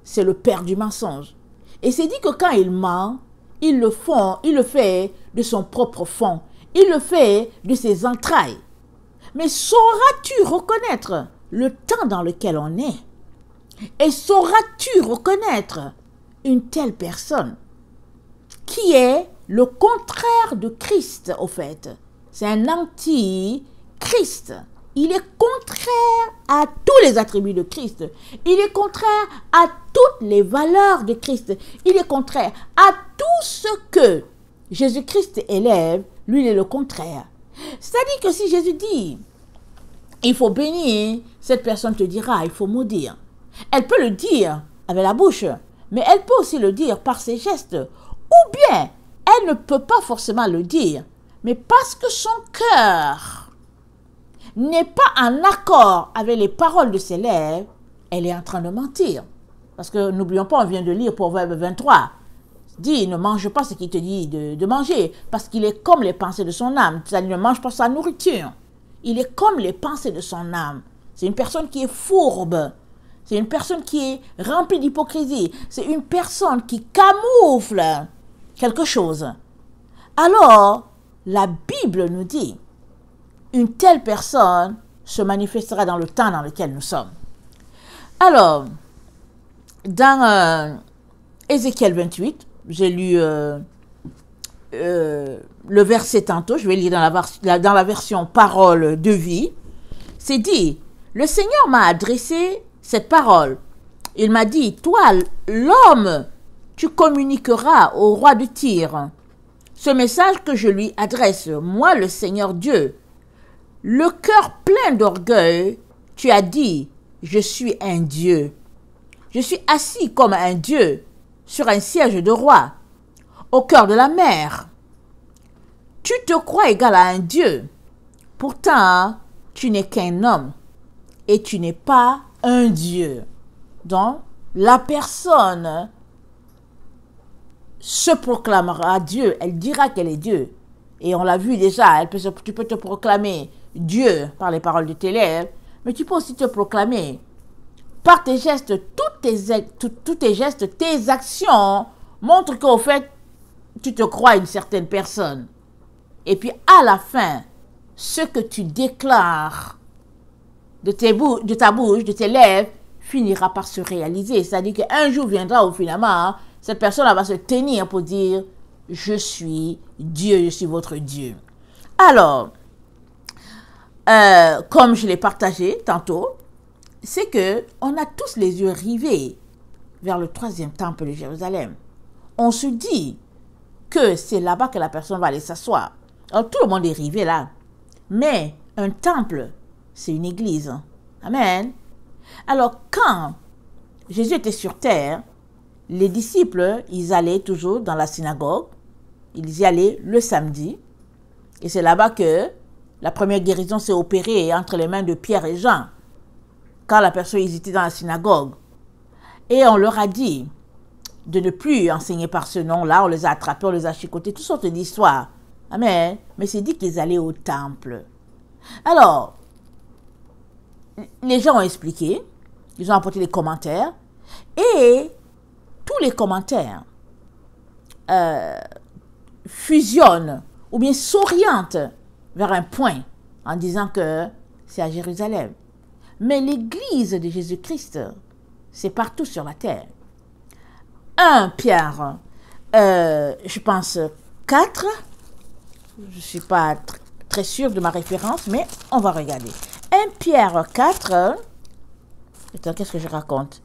Speaker 1: c'est le père du mensonge. Et c'est dit que quand il ment, il le fait de son propre fond. Il le fait de ses entrailles. Mais sauras-tu reconnaître le temps dans lequel on est? Et sauras-tu reconnaître une telle personne qui est le contraire de Christ, au fait? C'est un anti-Christ. Il est contraire à tous les attributs de Christ. Il est contraire à toutes les valeurs de Christ. Il est contraire à tout ce que Jésus-Christ élève. Lui, il est le contraire. C'est-à-dire que si Jésus dit, il faut bénir, cette personne te dira, il faut maudire. Elle peut le dire avec la bouche, mais elle peut aussi le dire par ses gestes. Ou bien, elle ne peut pas forcément le dire, mais parce que son cœur n'est pas en accord avec les paroles de ses lèvres, elle est en train de mentir. Parce que n'oublions pas, on vient de lire Proverbe 23. Dit, ne mange pas ce qu'il te dit de manger, parce qu'il est comme les pensées de son âme. C'est-à-dire, ne mange pas sa nourriture. Il est comme les pensées de son âme. C'est une personne qui est fourbe. C'est une personne qui est remplie d'hypocrisie. C'est une personne qui camoufle quelque chose. Alors, la Bible nous dit, une telle personne se manifestera dans le temps dans lequel nous sommes. Alors, dans Ézéchiel 28, j'ai lu le verset tantôt, je vais lire dans la version parole de vie. C'est dit, le Seigneur m'a adressé cette parole. Il m'a dit, toi, l'homme, tu communiqueras au roi de Tyr ce message que je lui adresse, moi, le Seigneur Dieu. Le cœur plein d'orgueil, tu as dit, je suis un Dieu. Je suis assis comme un Dieu sur un siège de roi, au cœur de la mer. Tu te crois égal à un Dieu. Pourtant, tu n'es qu'un homme et tu n'es pas un Dieu. Donc, la personne se proclamera Dieu. Elle dira qu'elle est Dieu. Et on l'a vu déjà, tu peux te proclamer Dieu par les paroles de tes lèvres, mais tu peux aussi te proclamer par tes gestes, tous tes gestes, tes actions montrent qu'au fait, tu te crois une certaine personne. Et puis à la fin, ce que tu déclares de ta bouche, de tes lèvres, finira par se réaliser. C'est-à-dire qu'un jour viendra où finalement, cette personne va se tenir pour dire, je suis Dieu, je suis votre Dieu. Alors, comme je l'ai partagé tantôt, c'est que on a tous les yeux rivés vers le 3e temple de Jérusalem. On se dit que c'est là-bas que la personne va aller s'asseoir. Alors tout le monde est rivé là. Mais un temple, c'est une église. Amen. Alors quand Jésus était sur terre, les disciples, ils allaient toujours dans la synagogue. Ils y allaient le samedi. Et c'est là-bas que La première guérison s'est opérée entre les mains de Pierre et Jean, quand la personne hésitait dans la synagogue. Et on leur a dit de ne plus enseigner par ce nom-là. On les a attrapés, on les a chicotés, toutes sortes d'histoires. Amen. Mais c'est dit qu'ils allaient au temple. Alors, les gens ont expliqué, ils ont apporté des commentaires, et tous les commentaires fusionnent ou bien s'orientent vers un point en disant que c'est à Jérusalem. Mais l'église de Jésus-Christ, c'est partout sur la terre. 1 Pierre, je pense 4, je ne suis pas très sûre de ma référence, mais on va regarder. 1 Pierre 4, attends, qu'est-ce que je raconte?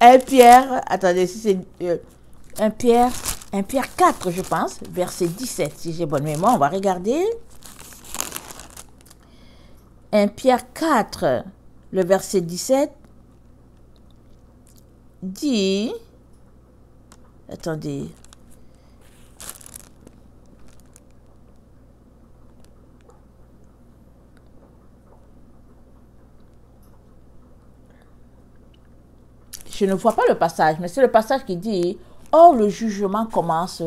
Speaker 1: 1 Pierre, attendez, si c'est 1 Pierre 4, je pense, verset 17, si j'ai bonne mémoire, on va regarder. 1 Pierre 4, le verset 17, dit, attendez, je ne vois pas le passage, mais c'est le passage qui dit, or le jugement commence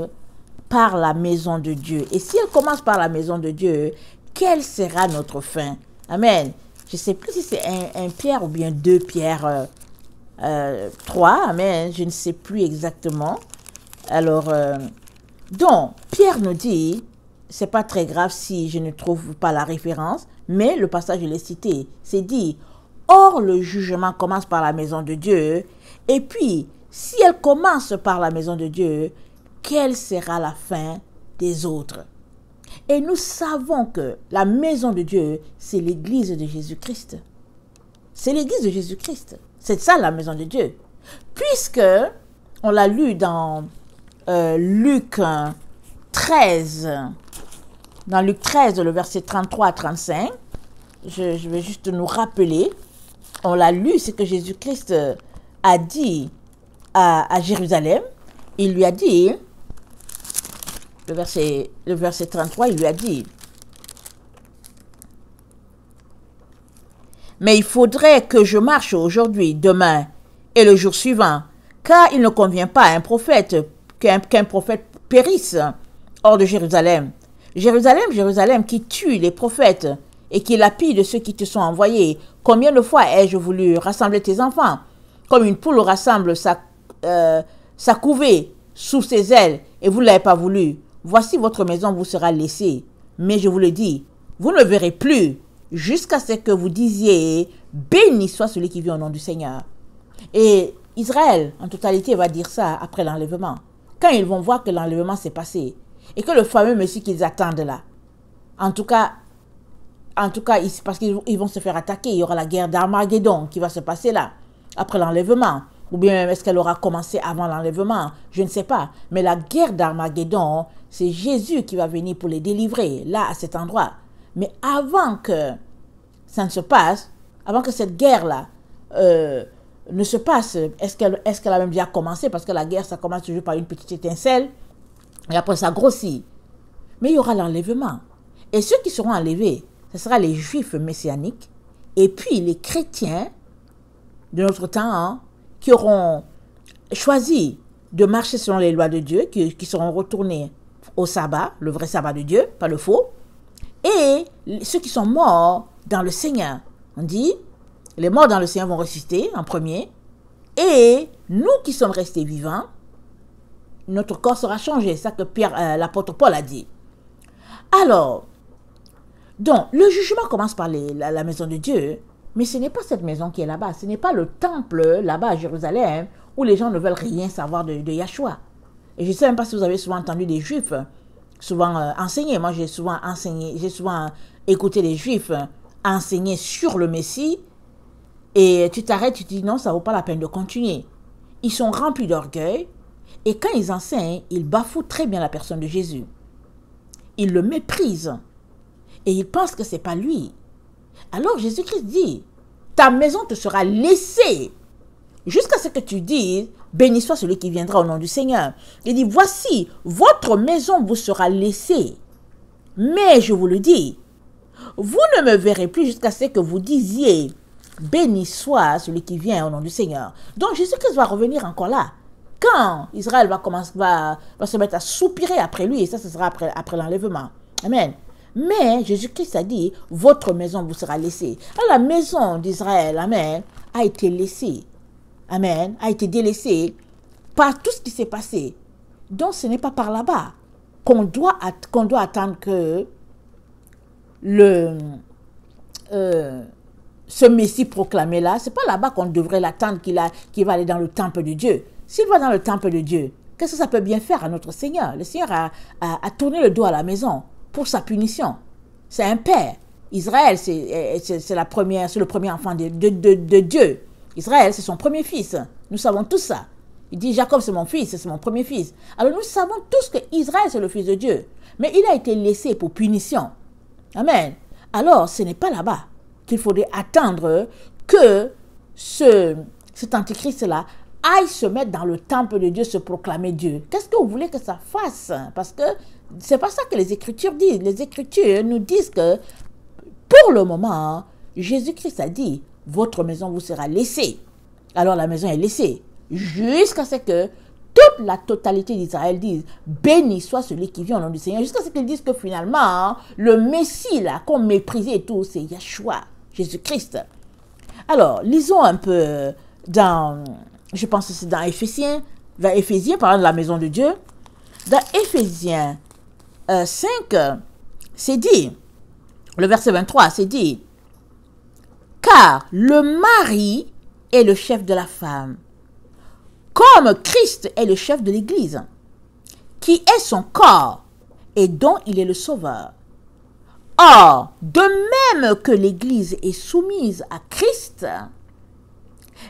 Speaker 1: par la maison de Dieu. Et si elle commence par la maison de Dieu, quelle sera notre fin? Amen. Je ne sais plus si c'est 1 Pierre ou bien 2 Pierre 3. Amen. Je ne sais plus exactement. Alors, donc, Pierre nous dit, c'est pas très grave si je ne trouve pas la référence, mais le passage, je l'ai cité, c'est dit, or le jugement commence par la maison de Dieu, et puis, si elle commence par la maison de Dieu, quelle sera la fin des autres? Et nous savons que la maison de Dieu, c'est l'église de Jésus-Christ. C'est l'église de Jésus-Christ. C'est ça la maison de Dieu. Puisque, on l'a lu dans Luc 13, dans Luc 13, le verset 33 à 35, je vais juste nous rappeler, on l'a lu, c'est que Jésus-Christ a dit à Jérusalem, il lui a dit, le verset 33, il lui a dit, mais il faudrait que je marche aujourd'hui, demain et le jour suivant, car il ne convient pas à un prophète qu'un prophète périsse hors de Jérusalem. Jérusalem, Jérusalem, qui tue les prophètes et qui lapide ceux qui te sont envoyés. Combien de fois ai-je voulu rassembler tes enfants, comme une poule rassemble sa couvée sous ses ailes, et vous ne l'avez pas voulu. Voici votre maison vous sera laissée. Mais je vous le dis, vous ne verrez plus jusqu'à ce que vous disiez, béni soit celui qui vient au nom du Seigneur. Et Israël, en totalité, va dire ça après l'enlèvement. Quand ils vont voir que l'enlèvement s'est passé, et que le fameux Messie qu'ils attendent là, en tout cas, parce qu'ils vont se faire attaquer, il y aura la guerre d'Armageddon qui va se passer là, après l'enlèvement. Ou bien est-ce qu'elle aura commencé avant l'enlèvement? Je ne sais pas. Mais la guerre d'Armageddon, c'est Jésus qui va venir pour les délivrer, là, à cet endroit. Mais avant que ça ne se passe, avant que cette guerre-là ne se passe, est-ce qu'elle a même déjà commencé? Parce que la guerre, ça commence toujours par une petite étincelle, et après ça grossit. Mais il y aura l'enlèvement. Et ceux qui seront enlevés, ce sera les Juifs messianiques, et puis les chrétiens de notre temps, hein, qui auront choisi de marcher selon les lois de Dieu, qui seront retournés au sabbat, le vrai sabbat de Dieu, pas le faux, et ceux qui sont morts dans le Seigneur. On dit, les morts dans le Seigneur vont ressusciter en premier, et nous qui sommes restés vivants, notre corps sera changé. C'est ça que l'apôtre Paul a dit. Alors, donc, le jugement commence par la maison de Dieu, mais ce n'est pas cette maison qui est là-bas. Ce n'est pas le temple là-bas à Jérusalem où les gens ne veulent rien savoir de Yahshua. Et je ne sais même pas si vous avez souvent entendu des Juifs souvent enseigner. Moi, j'ai souvent écouté les Juifs enseigner sur le Messie. Et tu t'arrêtes, tu te dis non, ça ne vaut pas la peine de continuer. Ils sont remplis d'orgueil. Et quand ils enseignent, ils bafouent très bien la personne de Jésus. Ils le méprisent. Et ils pensent que ce n'est pas lui. Alors Jésus-Christ dit, ta maison te sera laissée jusqu'à ce que tu dises, béni soit celui qui viendra au nom du Seigneur. Il dit, voici, votre maison vous sera laissée. Mais je vous le dis, vous ne me verrez plus jusqu'à ce que vous disiez, béni soit celui qui vient au nom du Seigneur. Donc Jésus-Christ va revenir encore là. Quand Israël va se mettre à soupirer après lui, et ça, ce sera après l'enlèvement. Amen. Mais Jésus-Christ a dit, votre maison vous sera laissée. Alors, la maison d'Israël, amen, a été laissée. Amen, a été délaissée par tout ce qui s'est passé. Donc, ce n'est pas par là-bas qu'on doit attendre que ce Messie proclamé là, c'est pas là-bas qu'on devrait l'attendre qu'il va aller dans le temple de Dieu. S'il va dans le temple de Dieu, qu'est-ce que ça peut bien faire à notre Seigneur? Le Seigneur a tourné le dos à la maison pour sa punition. C'est un père. Israël, c'est le premier enfant de Dieu. Israël, c'est son premier fils. Nous savons tout ça. Il dit, Jacob, c'est mon fils, c'est mon premier fils. Alors nous savons tous que Israël, c'est le fils de Dieu. Mais il a été laissé pour punition. Amen. Alors, ce n'est pas là-bas qu'il faudrait attendre que cet antichrist-là aille se mettre dans le temple de Dieu, se proclamer Dieu. Qu'est-ce que vous voulez que ça fasse? Parce que c'est pas ça que les Écritures disent. Les Écritures nous disent que, pour le moment, Jésus-Christ a dit, votre maison vous sera laissée. Alors la maison est laissée. Jusqu'à ce que toute la totalité d'Israël dise, béni soit celui qui vient au nom du Seigneur. Jusqu'à ce qu'ils disent que finalement, le Messie là, qu'on méprisait et tout, c'est Yeshua, Jésus-Christ. Alors, lisons un peu dans, je pense que c'est dans Éphésiens, parlant de la maison de Dieu. Dans Éphésiens 5, c'est dit, le verset 23, c'est dit, car le mari est le chef de la femme, comme Christ est le chef de l'Église, qui est son corps et dont il est le sauveur. Or, de même que l'Église est soumise à Christ,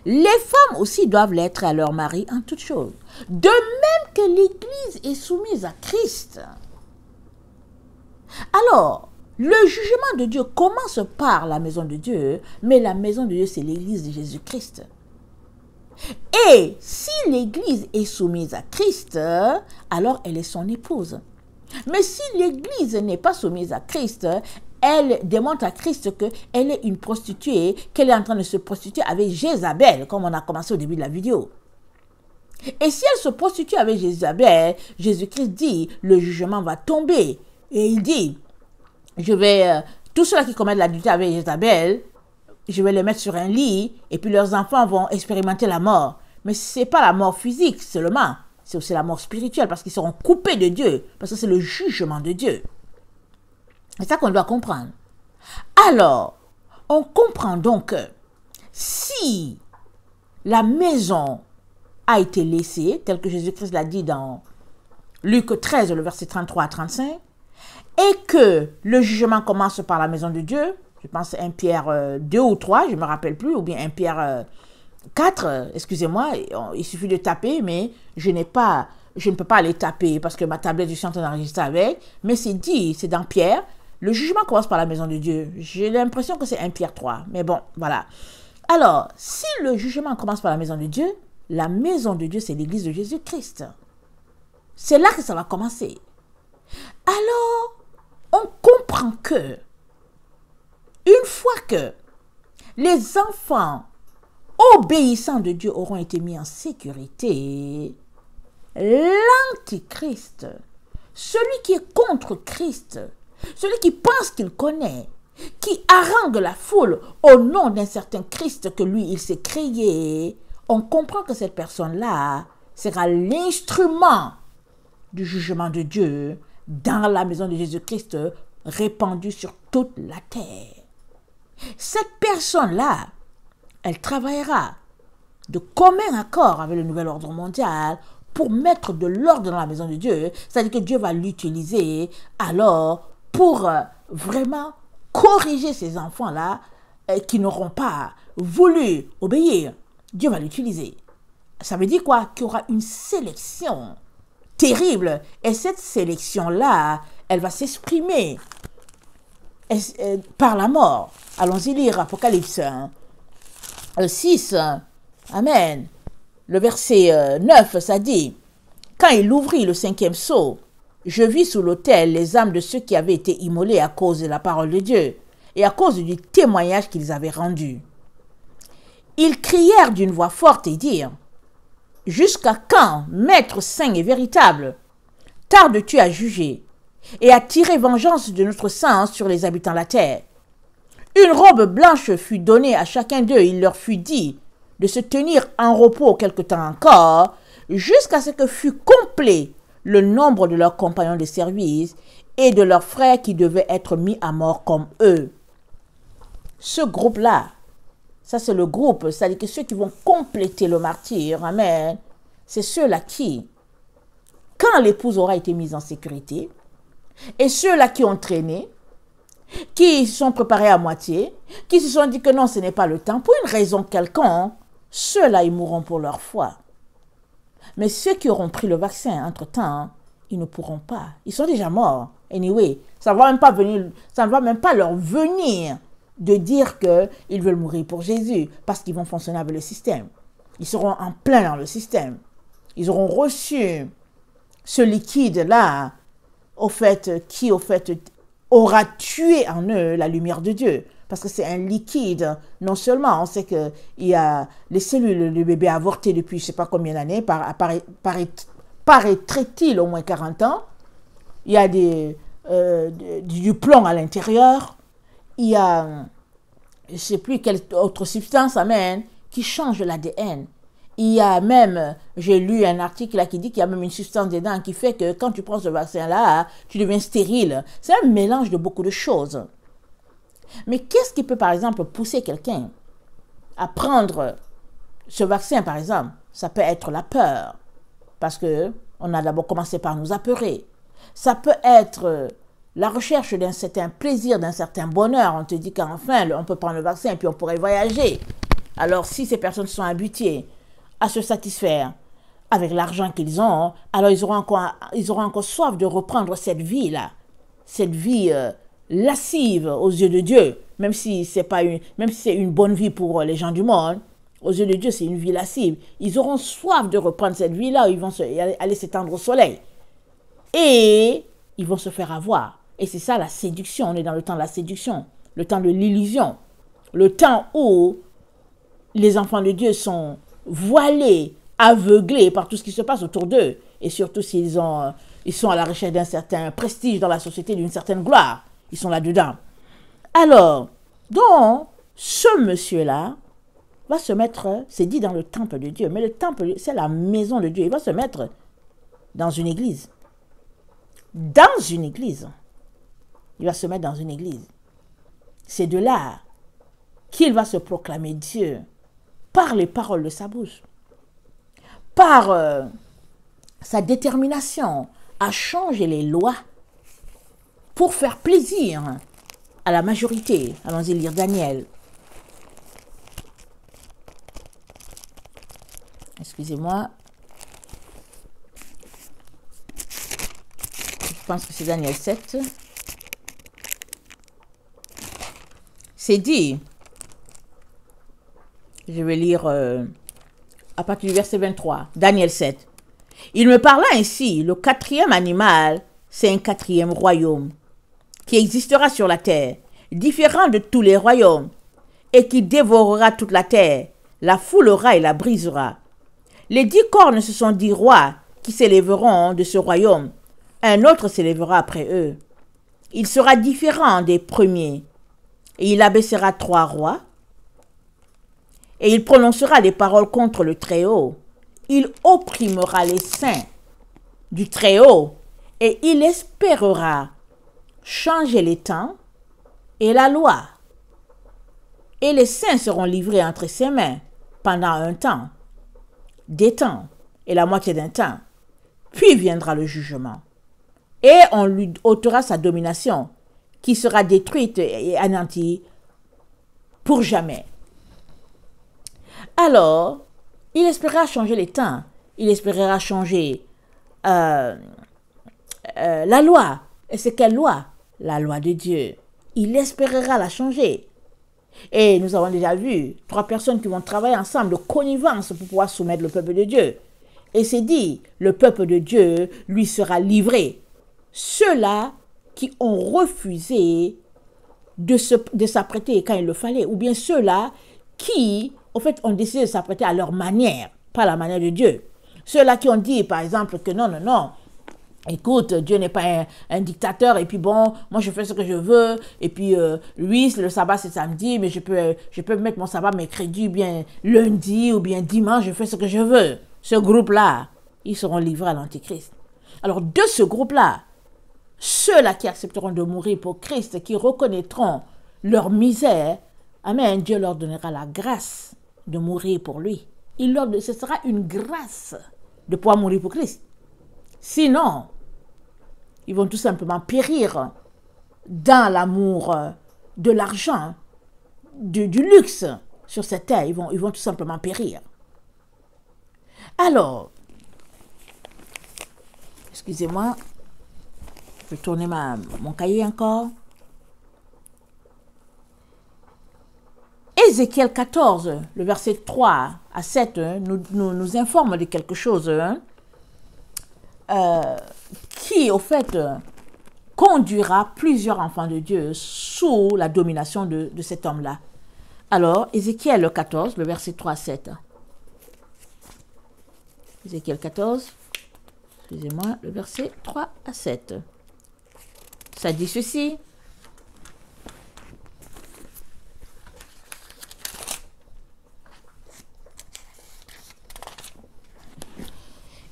Speaker 1: les femmes aussi doivent l'être à leur mari en toutes choses. De même que l'Église est soumise à Christ. Alors, le jugement de Dieu commence par la maison de Dieu, mais la maison de Dieu, c'est l'Église de Jésus-Christ. Et si l'Église est soumise à Christ, alors elle est son épouse. Mais si l'Église n'est pas soumise à Christ, elle démontre à Christ qu'elle est une prostituée, qu'elle est en train de se prostituer avec Jézabel, comme on a commencé au début de la vidéo. Et si elle se prostitue avec Jézabel, Jésus-Christ dit, le jugement va tomber. Et il dit, tous ceux qui commettent l'adultère avec Jézabel, je vais les mettre sur un lit et puis leurs enfants vont expérimenter la mort. Mais ce n'est pas la mort physique seulement, c'est aussi la mort spirituelle parce qu'ils seront coupés de Dieu, parce que c'est le jugement de Dieu. C'est ça qu'on doit comprendre. Alors, on comprend donc que si la maison a été laissée, tel que Jésus-Christ l'a dit dans Luc 13, le verset 33 à 35, et que le jugement commence par la maison de Dieu, je pense 1 Pierre 2 ou 3, je ne me rappelle plus, ou bien 1 Pierre 4, excusez-moi, il suffit de taper, mais je ne peux pas aller taper parce que ma tablette, je suis en train d'enregistrer avec, mais c'est dit, c'est dans Pierre, le jugement commence par la maison de Dieu. J'ai l'impression que c'est 1 Pierre 3, mais bon, voilà. Alors, si le jugement commence par la maison de Dieu, la maison de Dieu, c'est l'Église de Jésus-Christ. C'est là que ça va commencer. Alors, on comprend que, une fois que les enfants obéissants de Dieu auront été mis en sécurité, l'antichrist, celui qui est contre Christ, celui qui pense qu'il connaît, qui harangue la foule au nom d'un certain Christ que lui, il s'est créé, on comprend que cette personne-là sera l'instrument du jugement de Dieu dans la maison de Jésus-Christ répandue sur toute la terre. Cette personne-là, elle travaillera de commun accord avec le nouvel ordre mondial pour mettre de l'ordre dans la maison de Dieu. C'est-à-dire que Dieu va l'utiliser alors pour vraiment corriger ces enfants-là qui n'auront pas voulu obéir. Dieu va l'utiliser. Ça veut dire quoi? Qu'il y aura une sélection terrible. Et cette sélection-là, elle va s'exprimer par la mort. Allons-y lire Apocalypse 6. Amen. Le verset 9, ça dit, quand il ouvrit le 5e sceau, je vis sous l'autel les âmes de ceux qui avaient été immolés à cause de la parole de Dieu et à cause du témoignage qu'ils avaient rendu. Ils crièrent d'une voix forte et dirent: Jusqu'à quand, Maître saint et véritable, tardes-tu à juger et à tirer vengeance de notre sang sur les habitants de la terre? Une robe blanche fut donnée à chacun d'eux. Il leur fut dit de se tenir en repos quelque temps encore, jusqu'à ce que fût complet le nombre de leurs compagnons de service et de leurs frères qui devaient être mis à mort comme eux. Ce groupe-là, ça c'est le groupe, c'est-à-dire que ceux qui vont compléter le martyr, amen, c'est ceux-là qui, quand l'épouse aura été mise en sécurité, et ceux-là qui ont traîné, qui se sont préparés à moitié, qui se sont dit que non, ce n'est pas le temps, pour une raison quelconque, ceux-là, ils mourront pour leur foi. Mais ceux qui auront pris le vaccin entre-temps, ils ne pourront pas. Ils sont déjà morts. Anyway, ça ne va même pas leur venir de dire qu'ils veulent mourir pour Jésus, parce qu'ils vont fonctionner avec le système. Ils seront en plein dans le système. Ils auront reçu ce liquide-là, qui aura tué en eux la lumière de Dieu. Parce que c'est un liquide. Non seulement on sait qu'il y a les cellules du bébé avorté depuis je ne sais pas combien d'années, paraîtrait-il au moins 40 ans. Il y a du plomb à l'intérieur. Il y a, je ne sais plus quelle autre substance, amen, qui change l'ADN. Il y a même, j'ai lu un article là qui dit qu'il y a même une substance dedans qui fait que quand tu prends ce vaccin-là, tu deviens stérile. C'est un mélange de beaucoup de choses. Mais qu'est-ce qui peut, par exemple, pousser quelqu'un à prendre ce vaccin, par exemple? Ça peut être la peur, parce qu'on a d'abord commencé par nous apeurer. Ça peut être la recherche d'un certain plaisir, d'un certain bonheur. On te dit qu'enfin, on peut prendre le vaccin et puis on pourrait voyager. Alors, si ces personnes sont habituées à se satisfaire avec l'argent qu'ils ont, alors ils auront encore soif de reprendre cette vie-là, cette vie lascive aux yeux de Dieu, même si c'est une bonne vie pour les gens du monde, aux yeux de Dieu, c'est une vie lascive. Ils auront soif de reprendre cette vie-là où ils vont aller s'étendre au soleil. Et ils vont se faire avoir. Et c'est ça la séduction. On est dans le temps de la séduction, le temps de l'illusion, le temps où les enfants de Dieu sont voilés, aveuglés par tout ce qui se passe autour d'eux. Et surtout s'ils sont à la recherche d'un certain prestige dans la société, d'une certaine gloire. Ils sont là-dedans. Alors, donc, ce monsieur-là va se mettre, c'est dit dans le temple de Dieu, mais le temple, c'est la maison de Dieu. Il va se mettre dans une église. Dans une église. Il va se mettre dans une église. C'est de là qu'il va se proclamer Dieu par les paroles de sa bouche, par sa détermination à changer les lois pour faire plaisir à la majorité. Allons-y lire Daniel. Excusez-moi. Je pense que c'est Daniel 7. C'est dit. Je vais lire à partir du verset 23. Daniel 7. Il me parla ainsi, le quatrième animal, c'est un quatrième royaume qui existera sur la terre, différent de tous les royaumes, et qui dévorera toute la terre, la foulera et la brisera. Les 10 cornes, ce sont 10 rois qui s'élèveront de ce royaume. Un autre s'élèvera après eux. Il sera différent des premiers, et il abaissera 3 rois, et il prononcera des paroles contre le Très-Haut. Il opprimera les saints du Très-Haut, et il espérera changer les temps et la loi. Et les saints seront livrés entre ses mains pendant un temps, des temps et la moitié d'un temps. Puis viendra le jugement. Et on lui ôtera sa domination, qui sera détruite et anéantie pour jamais. Alors, il espérera changer les temps. Il espérera changer la loi. Et c'est quelle loi? La loi de Dieu. Il espérera la changer. Et nous avons déjà vu 3 personnes qui vont travailler ensemble de connivence pour pouvoir soumettre le peuple de Dieu. Et c'est dit, le peuple de Dieu lui sera livré. ceux-là qui ont refusé de s'apprêter quand il le fallait, ou bien ceux-là qui, en fait, ont décidé de s'apprêter à leur manière, pas à la manière de Dieu. Ceux-là qui ont dit, par exemple, que non, non, non, écoute, Dieu n'est pas un dictateur, et puis bon, moi je fais ce que je veux, et puis lui, le sabbat c'est samedi, mais je peux mettre mon sabbat mercredi, ou bien lundi, ou bien dimanche, je fais ce que je veux. Ce groupe-là, ils seront livrés à l'Antichrist. Alors de ce groupe-là, ceux-là qui accepteront de mourir pour Christ, qui reconnaîtront leur misère, amen, Dieu leur donnera la grâce de mourir pour lui. Ce sera une grâce de pouvoir mourir pour Christ. Sinon, ils vont tout simplement périr dans l'amour de l'argent, du luxe sur cette terre. Ils vont tout simplement périr. Alors, excusez-moi, je vais tourner mon cahier encore. Ézéchiel 14, le verset 3 à 7, nous informe de quelque chose qui, au fait, conduira plusieurs enfants de Dieu sous la domination de cet homme-là. Alors, Ézéchiel 14, le verset 3 à 7. Ézéchiel 14, excusez-moi, le verset 3 à 7. Ça dit ceci.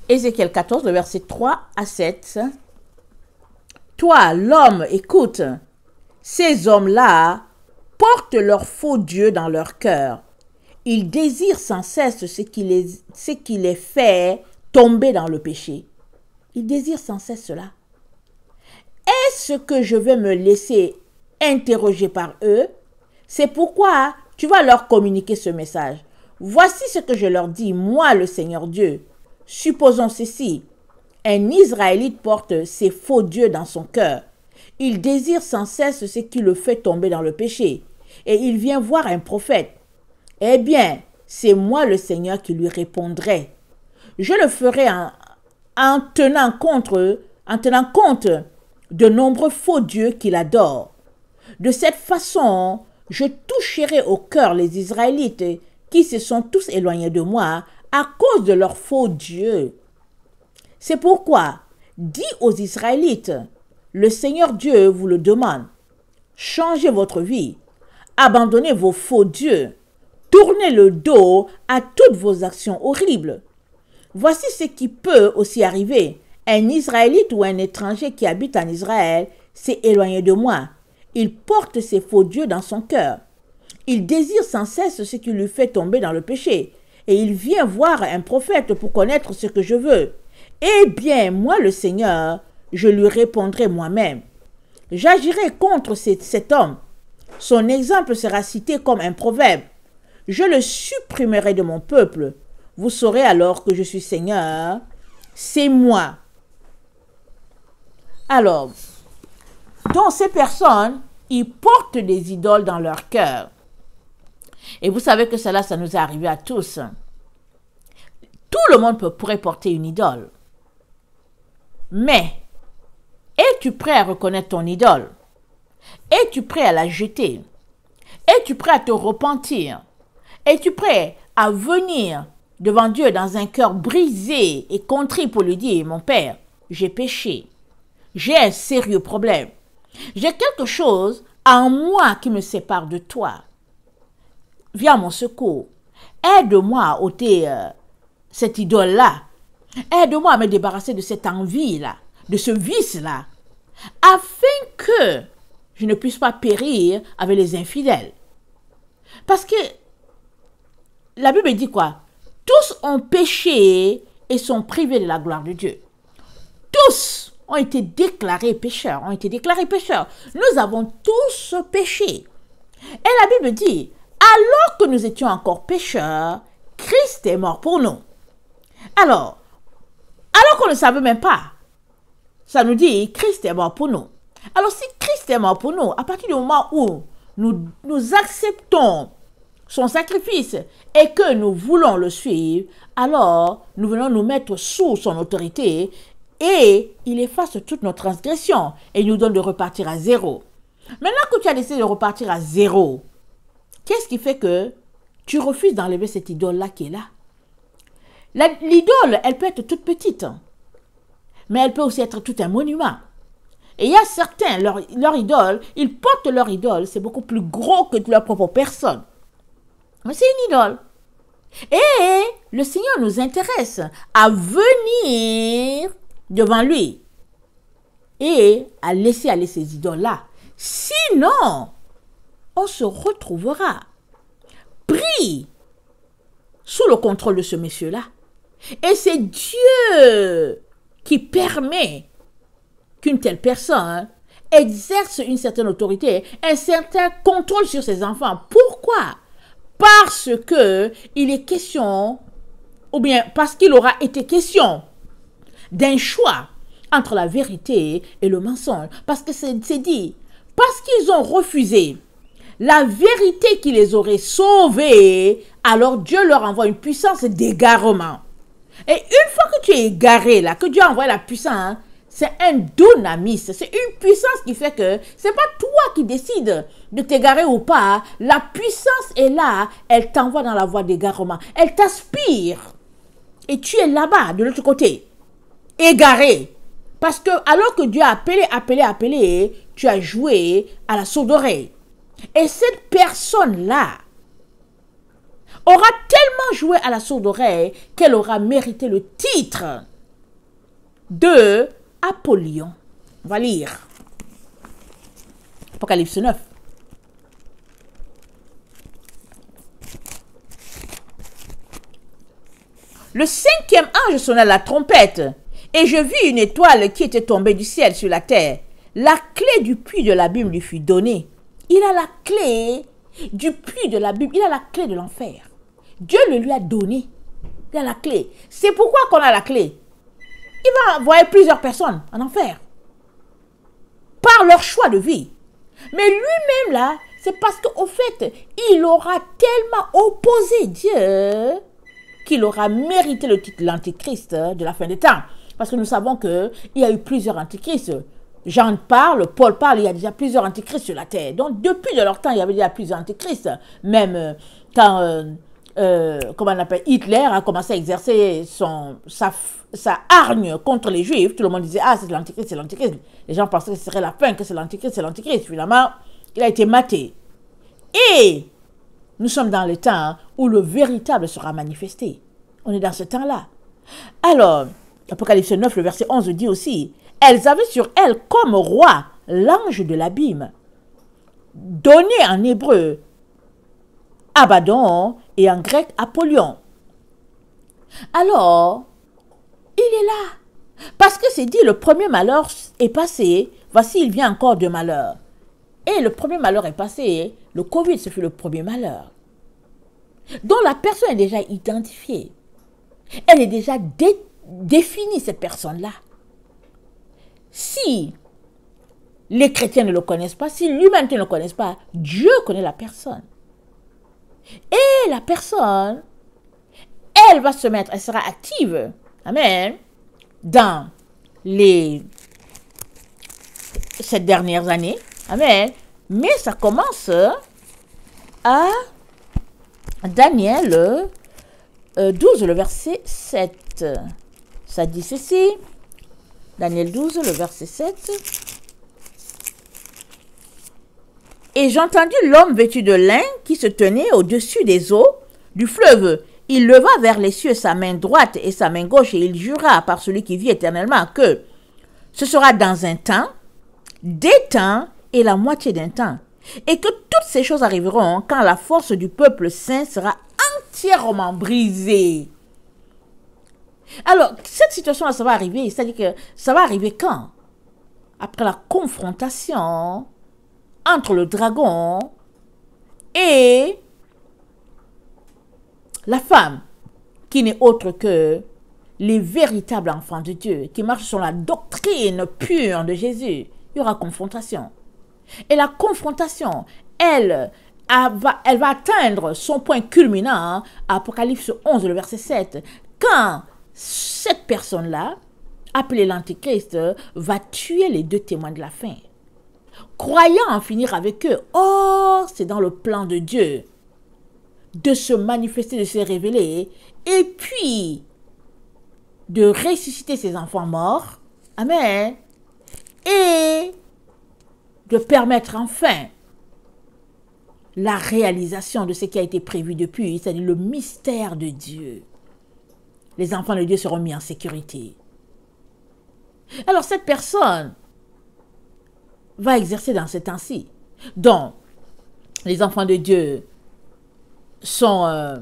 Speaker 1: Ézéchiel 14, le verset 3 à 7. Toi, l'homme, écoute, ces hommes-là portent leurs faux dieux dans leur cœur. Ils désirent sans cesse ce qui les fait tomber dans le péché. Ils désirent sans cesse cela. Est-ce que je vais me laisser interroger par eux? C'est pourquoi tu vas leur communiquer ce message. Voici ce que je leur dis, moi le Seigneur Dieu. Supposons ceci. Un Israélite porte ses faux dieux dans son cœur. Il désire sans cesse ce qui le fait tomber dans le péché. Et il vient voir un prophète. Eh bien, c'est moi le Seigneur qui lui répondrai. Je le ferai en tenant compte de nombreux faux dieux qu'il adore. De cette façon, je toucherai au cœur les Israélites qui se sont tous éloignés de moi à cause de leurs faux dieux. C'est pourquoi, dis aux Israélites, le Seigneur Dieu vous le demande, changez votre vie, abandonnez vos faux dieux, tournez le dos à toutes vos actions horribles. Voici ce qui peut aussi arriver. Un Israélite ou un étranger qui habite en Israël s'est éloigné de moi. Il porte ses faux dieux dans son cœur. Il désire sans cesse ce qui lui fait tomber dans le péché. Et il vient voir un prophète pour connaître ce que je veux. Eh bien, moi le Seigneur, je lui répondrai moi-même. J'agirai contre cet homme. Son exemple sera cité comme un proverbe. Je le supprimerai de mon peuple. Vous saurez alors que je suis Seigneur. C'est moi. Alors, donc ces personnes, ils portent des idoles dans leur cœur. Et vous savez que cela, ça nous est arrivé à tous. Tout le monde pourrait porter une idole. Mais, es-tu prêt à reconnaître ton idole? Es-tu prêt à la jeter? Es-tu prêt à te repentir? Es-tu prêt à venir devant Dieu dans un cœur brisé et contrit pour lui dire, mon Père, j'ai péché. J'ai un sérieux problème. J'ai quelque chose en moi qui me sépare de toi. Viens à mon secours. Aide-moi à ôter cette idole-là. Aide-moi à me débarrasser de cette envie-là, de ce vice-là, afin que je ne puisse pas périr avec les infidèles. Parce que la Bible dit quoi? Tous ont péché et sont privés de la gloire de Dieu. Tous ont été déclarés pécheurs, Nous avons tous péché. Et la Bible dit, alors que nous étions encore pécheurs, Christ est mort pour nous. Alors qu'on ne savait même pas, ça nous dit, Christ est mort pour nous. Alors si Christ est mort pour nous, à partir du moment où nous acceptons son sacrifice et que nous voulons le suivre, alors nous venons nous mettre sous son autorité et il efface toutes nos transgressions et il nous donne de repartir à zéro. Maintenant que tu as décidé de repartir à zéro, qu'est-ce qui fait que tu refuses d'enlever cette idole-là qui est là? L'idole, elle peut être toute petite, mais elle peut aussi être tout un monument. Et il y a certains, leur idole, ils portent leur idole, c'est beaucoup plus gros que leur propre personne. Mais c'est une idole. Et le Seigneur nous intéresse à venir devant lui et à laisser aller ces idoles-là. Sinon, on se retrouvera pris sous le contrôle de ce monsieur-là. Et c'est Dieu qui permet qu'une telle personne exerce une certaine autorité, un certain contrôle sur ses enfants. Pourquoi? Parce que il est question, ou bien parce qu'il aura été question d'un choix entre la vérité et le mensonge. Parce que c'est dit, parce qu'ils ont refusé la vérité qui les aurait sauvés, alors Dieu leur envoie une puissance d'égarement. Et une fois que tu es égaré, là, que Dieu a envoyé la puissance, c'est un dunamis, c'est une puissance qui fait que c'est pas toi qui décides de t'égarer ou pas. La puissance est là, elle t'envoie dans la voie d'égarement, elle t'aspire. Et tu es là-bas, de l'autre côté, égaré. Parce que alors que Dieu a appelé, tu as joué à la sourde oreille. Et cette personne-là aura tellement joué à la sourde oreille qu'elle aura mérité le titre de Apollyon. On va lire Apocalypse 9. Le cinquième ange sonna la trompette, et je vis une étoile qui était tombée du ciel sur la terre. La clé du puits de l'abîme lui fut donnée. Il a la clé du puits de l'abîme, il a la clé de l'enfer. Dieu le lui a donné. Il a la clé. C'est pourquoi qu'on a la clé. Il va envoyer plusieurs personnes en enfer par leur choix de vie. Mais lui-même là, c'est parce qu'au fait, il aura tellement opposé Dieu qu'il aura mérité le titre de l'antéchrist de la fin des temps. Parce que nous savons qu'il y a eu plusieurs antéchrists. Jean parle, Paul parle, il y a déjà plusieurs antéchrists sur la terre. Donc depuis de leur temps, il y avait déjà plusieurs antéchrists. Même quand comment on appelle, Hitler a commencé à exercer sa hargne contre les Juifs, tout le monde disait, ah, c'est l'antéchrist, c'est l'antéchrist. Les gens pensaient que ce serait la fin, que c'est l'antéchrist, c'est l'antéchrist. Finalement, il a été maté. Et nous sommes dans le temps où le véritable sera manifesté. On est dans ce temps-là. Alors, Apocalypse 9, le verset 11 dit aussi, elles avaient sur elles comme roi l'ange de l'abîme, donné en hébreu Abaddon et en grec Apollyon. Alors, il est là. Parce que c'est dit, le premier malheur est passé, voici il vient encore de malheur. Et le premier malheur est passé, le Covid, ce fut le premier malheur. Donc la personne est déjà identifiée. Elle est déjà définie, cette personne-là. Si les chrétiens ne le connaissent pas, si l'humanité ne le connaisse pas, Dieu connaît la personne. Et la personne, elle va se mettre, elle sera active, amen, dans ces dernières années, amen. Mais ça commence à Daniel 12, le verset 7. Ça dit ceci, Daniel 12, le verset 7. Et j'entendis l'homme vêtu de lin qui se tenait au-dessus des eaux du fleuve. Il leva vers les cieux sa main droite et sa main gauche et il jura par celui qui vit éternellement que ce sera dans un temps, des temps et la moitié d'un temps. Et que toutes ces choses arriveront quand la force du peuple saint sera entièrement brisée. Alors, cette situation-là, ça va arriver. C'est-à-dire que ça va arriver quand? Après la confrontation entre le dragon et la femme, qui n'est autre que les véritables enfants de Dieu, qui marchent sur la doctrine pure de Jésus. Il y aura confrontation. Et la confrontation, elle va atteindre son point culminant à Apocalypse 11, le verset 7, quand cette personne-là appelé l'Antichrist, va tuer les deux témoins de la fin. Croyant en finir avec eux, or c'est dans le plan de Dieu de se manifester, de se révéler, et puis de ressusciter ses enfants morts. Amen. Et de permettre enfin la réalisation de ce qui a été prévu depuis, c'est-à-dire le mystère de Dieu. Les enfants de Dieu seront mis en sécurité. Alors cette personne va exercer dans ce temps-ci. Donc, les enfants de Dieu sont,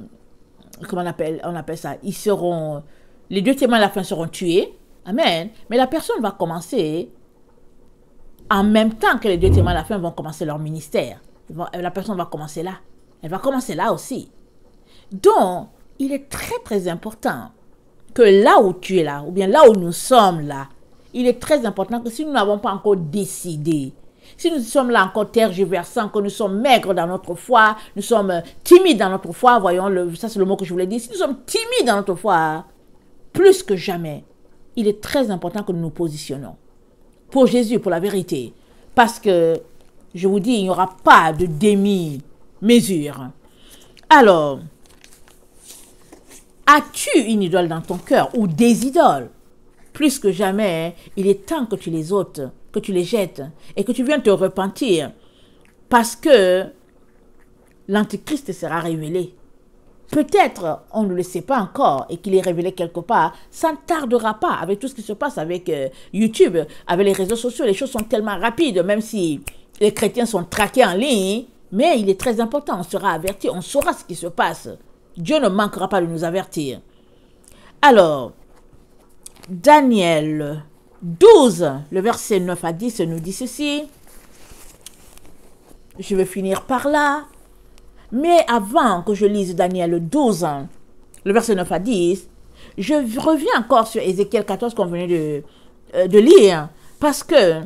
Speaker 1: comment on appelle ça, ils seront, les deux témoins à la fin seront tués. Amen. Mais la personne va commencer en même temps que les deux témoins à la fin vont commencer leur ministère. La personne va commencer là. Elle va commencer là aussi. Donc, il est très très important que là où tu es là, ou bien là où nous sommes là, il est très important que si nous n'avons pas encore décidé, si nous sommes là encore tergiversants, que nous sommes maigres dans notre foi, nous sommes timides dans notre foi, voyons, ça c'est le mot que je voulais dire, si nous sommes timides dans notre foi, plus que jamais, il est très important que nous nous positionnons pour Jésus, pour la vérité. Parce que, je vous dis, il n'y aura pas de demi-mesure. Alors, as-tu une idole dans ton cœur ou des idoles? Plus que jamais, il est temps que tu les ôtes, que tu les jettes et que tu viennes te repentir. Parce que l'Antichrist sera révélé. Peut-être on ne le sait pas encore et qu'il est révélé quelque part. Ça ne tardera pas avec tout ce qui se passe avec YouTube, avec les réseaux sociaux. Les choses sont tellement rapides, même si les chrétiens sont traqués en ligne. Mais il est très important, on sera averti, on saura ce qui se passe. Dieu ne manquera pas de nous avertir. Alors, Daniel 12, le verset 9 à 10 nous dit ceci. Je vais finir par là. Mais avant que je lise Daniel 12, le verset 9 à 10, je reviens encore sur Ézéchiel 14 qu'on venait de lire. Parce que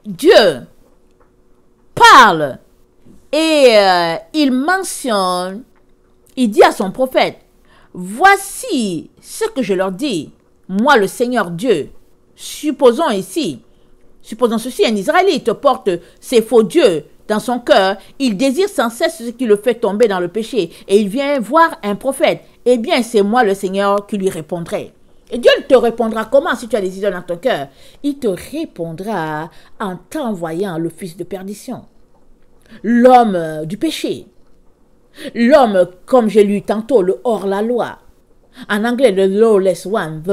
Speaker 1: Dieu parle et il mentionne, il dit à son prophète, voici ce que je leur dis, moi le Seigneur Dieu. Supposons ceci, un Israélite porte ses faux dieux dans son cœur, il désire sans cesse ce qui le fait tomber dans le péché, et il vient voir un prophète. Eh bien, c'est moi le Seigneur qui lui répondrai. Et Dieu te répondra comment si tu as des idoles dans ton cœur? Il te répondra en t'envoyant le fils de perdition, l'homme du péché, l'homme, comme j'ai lu tantôt, le hors-la-loi. En anglais, the lawless one,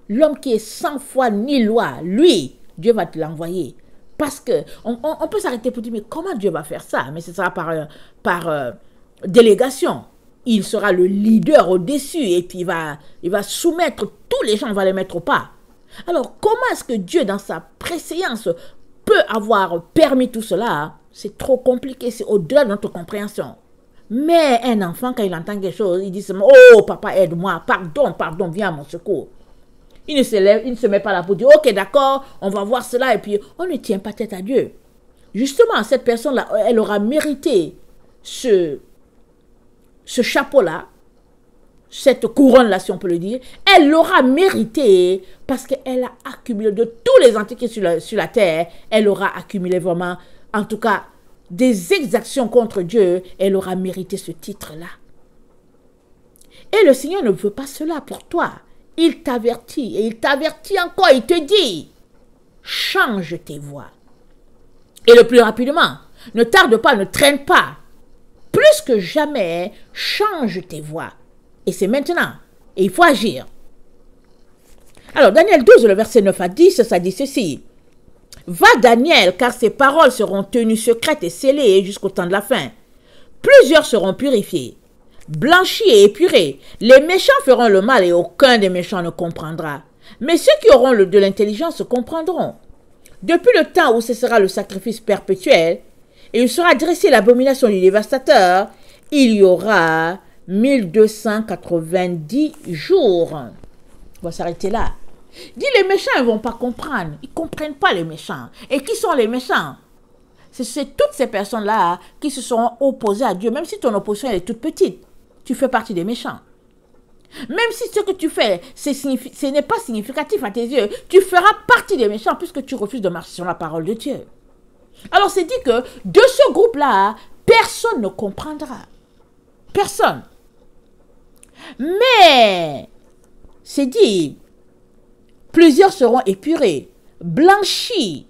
Speaker 1: l'homme qui est sans foi ni loi, lui, Dieu va te l'envoyer. Parce que on peut s'arrêter pour dire, mais comment Dieu va faire ça? Mais ce sera par délégation. Il sera le leader au-dessus et puis il va soumettre tous les gens, on va les mettre au pas. Alors, comment est-ce que Dieu, dans sa préséance, peut avoir permis tout cela? C'est trop compliqué, c'est au-delà de notre compréhension. Mais un enfant, quand il entend quelque chose, il dit seulement, oh papa, aide-moi, pardon, viens à mon secours. Il ne se lève, il ne se met pas là pour dire, ok, d'accord, on va voir cela, et puis on ne tient pas tête à Dieu. Justement, cette personne-là, elle aura mérité ce chapeau-là, cette couronne-là, si on peut le dire, elle l'aura mérité parce qu'elle a accumulé de tous les antiqués sur la terre, elle aura accumulé vraiment, en tout cas, des exactions contre Dieu, elle aura mérité ce titre-là. Et le Seigneur ne veut pas cela pour toi. Il t'avertit et il t'avertit encore, il te dit, change tes voies. Et le plus rapidement, ne tarde pas, ne traîne pas. Plus que jamais, change tes voies. Et c'est maintenant. Et il faut agir. Alors, Daniel 12, le verset 9 à 10, ça dit ceci. Va Daniel, car ces paroles seront tenues secrètes et scellées jusqu'au temps de la fin. Plusieurs seront purifiés, blanchis et épurés. Les méchants feront le mal et aucun des méchants ne comprendra. Mais ceux qui auront de l'intelligence comprendront. Depuis le temps où cessera le sacrifice perpétuel, et il sera dressé l'abomination du dévastateur, il y aura 1290 jours. On va s'arrêter là. Dit les méchants, ils ne vont pas comprendre. Ils ne comprennent pas les méchants. Et qui sont les méchants? C'est toutes ces personnes-là qui se seront opposées à Dieu. Même si ton opposition est toute petite, tu fais partie des méchants. Même si ce que tu fais, ce n'est pas significatif à tes yeux, tu feras partie des méchants puisque tu refuses de marcher sur la parole de Dieu. Alors c'est dit que de ce groupe-là, personne ne comprendra. Personne. Mais, c'est dit, plusieurs seront épurés, blanchis.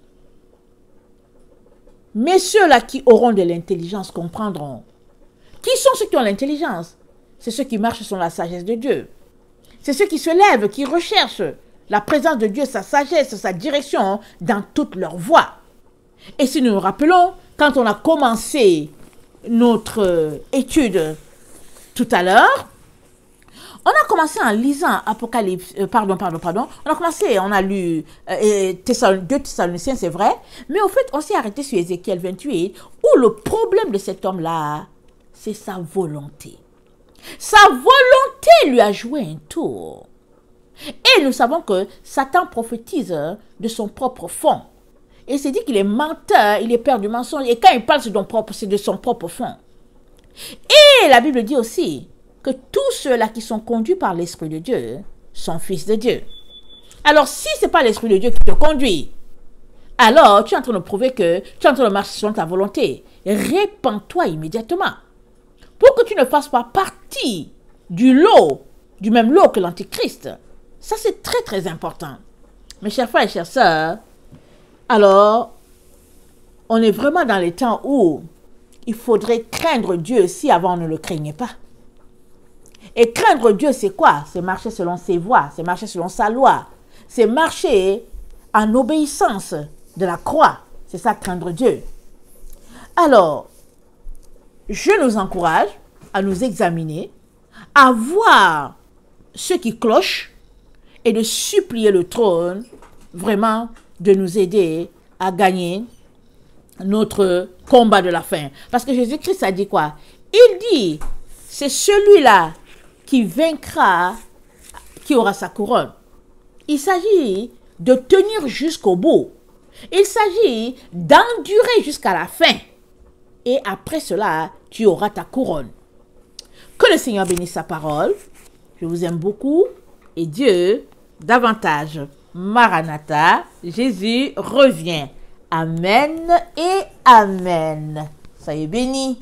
Speaker 1: Mais ceux-là qui auront de l'intelligence comprendront. Qui sont ceux qui ont l'intelligence? C'est ceux qui marchent sur la sagesse de Dieu. C'est ceux qui se lèvent, qui recherchent la présence de Dieu, sa sagesse, sa direction dans toutes leurs voies. Et si nous nous rappelons, quand on a commencé notre étude tout à l'heure, on a commencé en lisant Apocalypse, on a lu 2 Thessaloniciens, c'est vrai, mais au fait, on s'est arrêté sur Ézéchiel 28, où le problème de cet homme-là, c'est sa volonté. Sa volonté lui a joué un tour. Et nous savons que Satan prophétise de son propre fond. Et c'est dit qu'il est menteur, il est père du mensonge. Et quand il parle, c'est de son propre fond. Et la Bible dit aussi que tous ceux-là qui sont conduits par l'Esprit de Dieu sont fils de Dieu. Alors, si ce n'est pas l'Esprit de Dieu qui te conduit, alors tu es en train de prouver que tu es en train de marcher selon ta volonté. Répands-toi immédiatement. Pour que tu ne fasses pas partie du même lot que l'Antichrist. Ça, c'est très, très important. Mes chers frères et chères sœurs, alors, on est vraiment dans les temps où il faudrait craindre Dieu si avant on ne le craignait pas. Et craindre Dieu, c'est quoi? C'est marcher selon ses voies, c'est marcher selon sa loi, c'est marcher en obéissance de la croix. C'est ça, craindre Dieu. Alors, je nous encourage à nous examiner, à voir ce qui cloche et de supplier le trône vraiment de nous aider à gagner notre combat de la fin. Parce que Jésus-Christ a dit quoi? Il dit, c'est celui-là qui vaincra, qui aura sa couronne. Il s'agit de tenir jusqu'au bout. Il s'agit d'endurer jusqu'à la fin. Et après cela, tu auras ta couronne. Que le Seigneur bénisse sa parole. Je vous aime beaucoup. Et Dieu davantage. Maranatha, Jésus revient. Amen et Amen. Soyez bénis.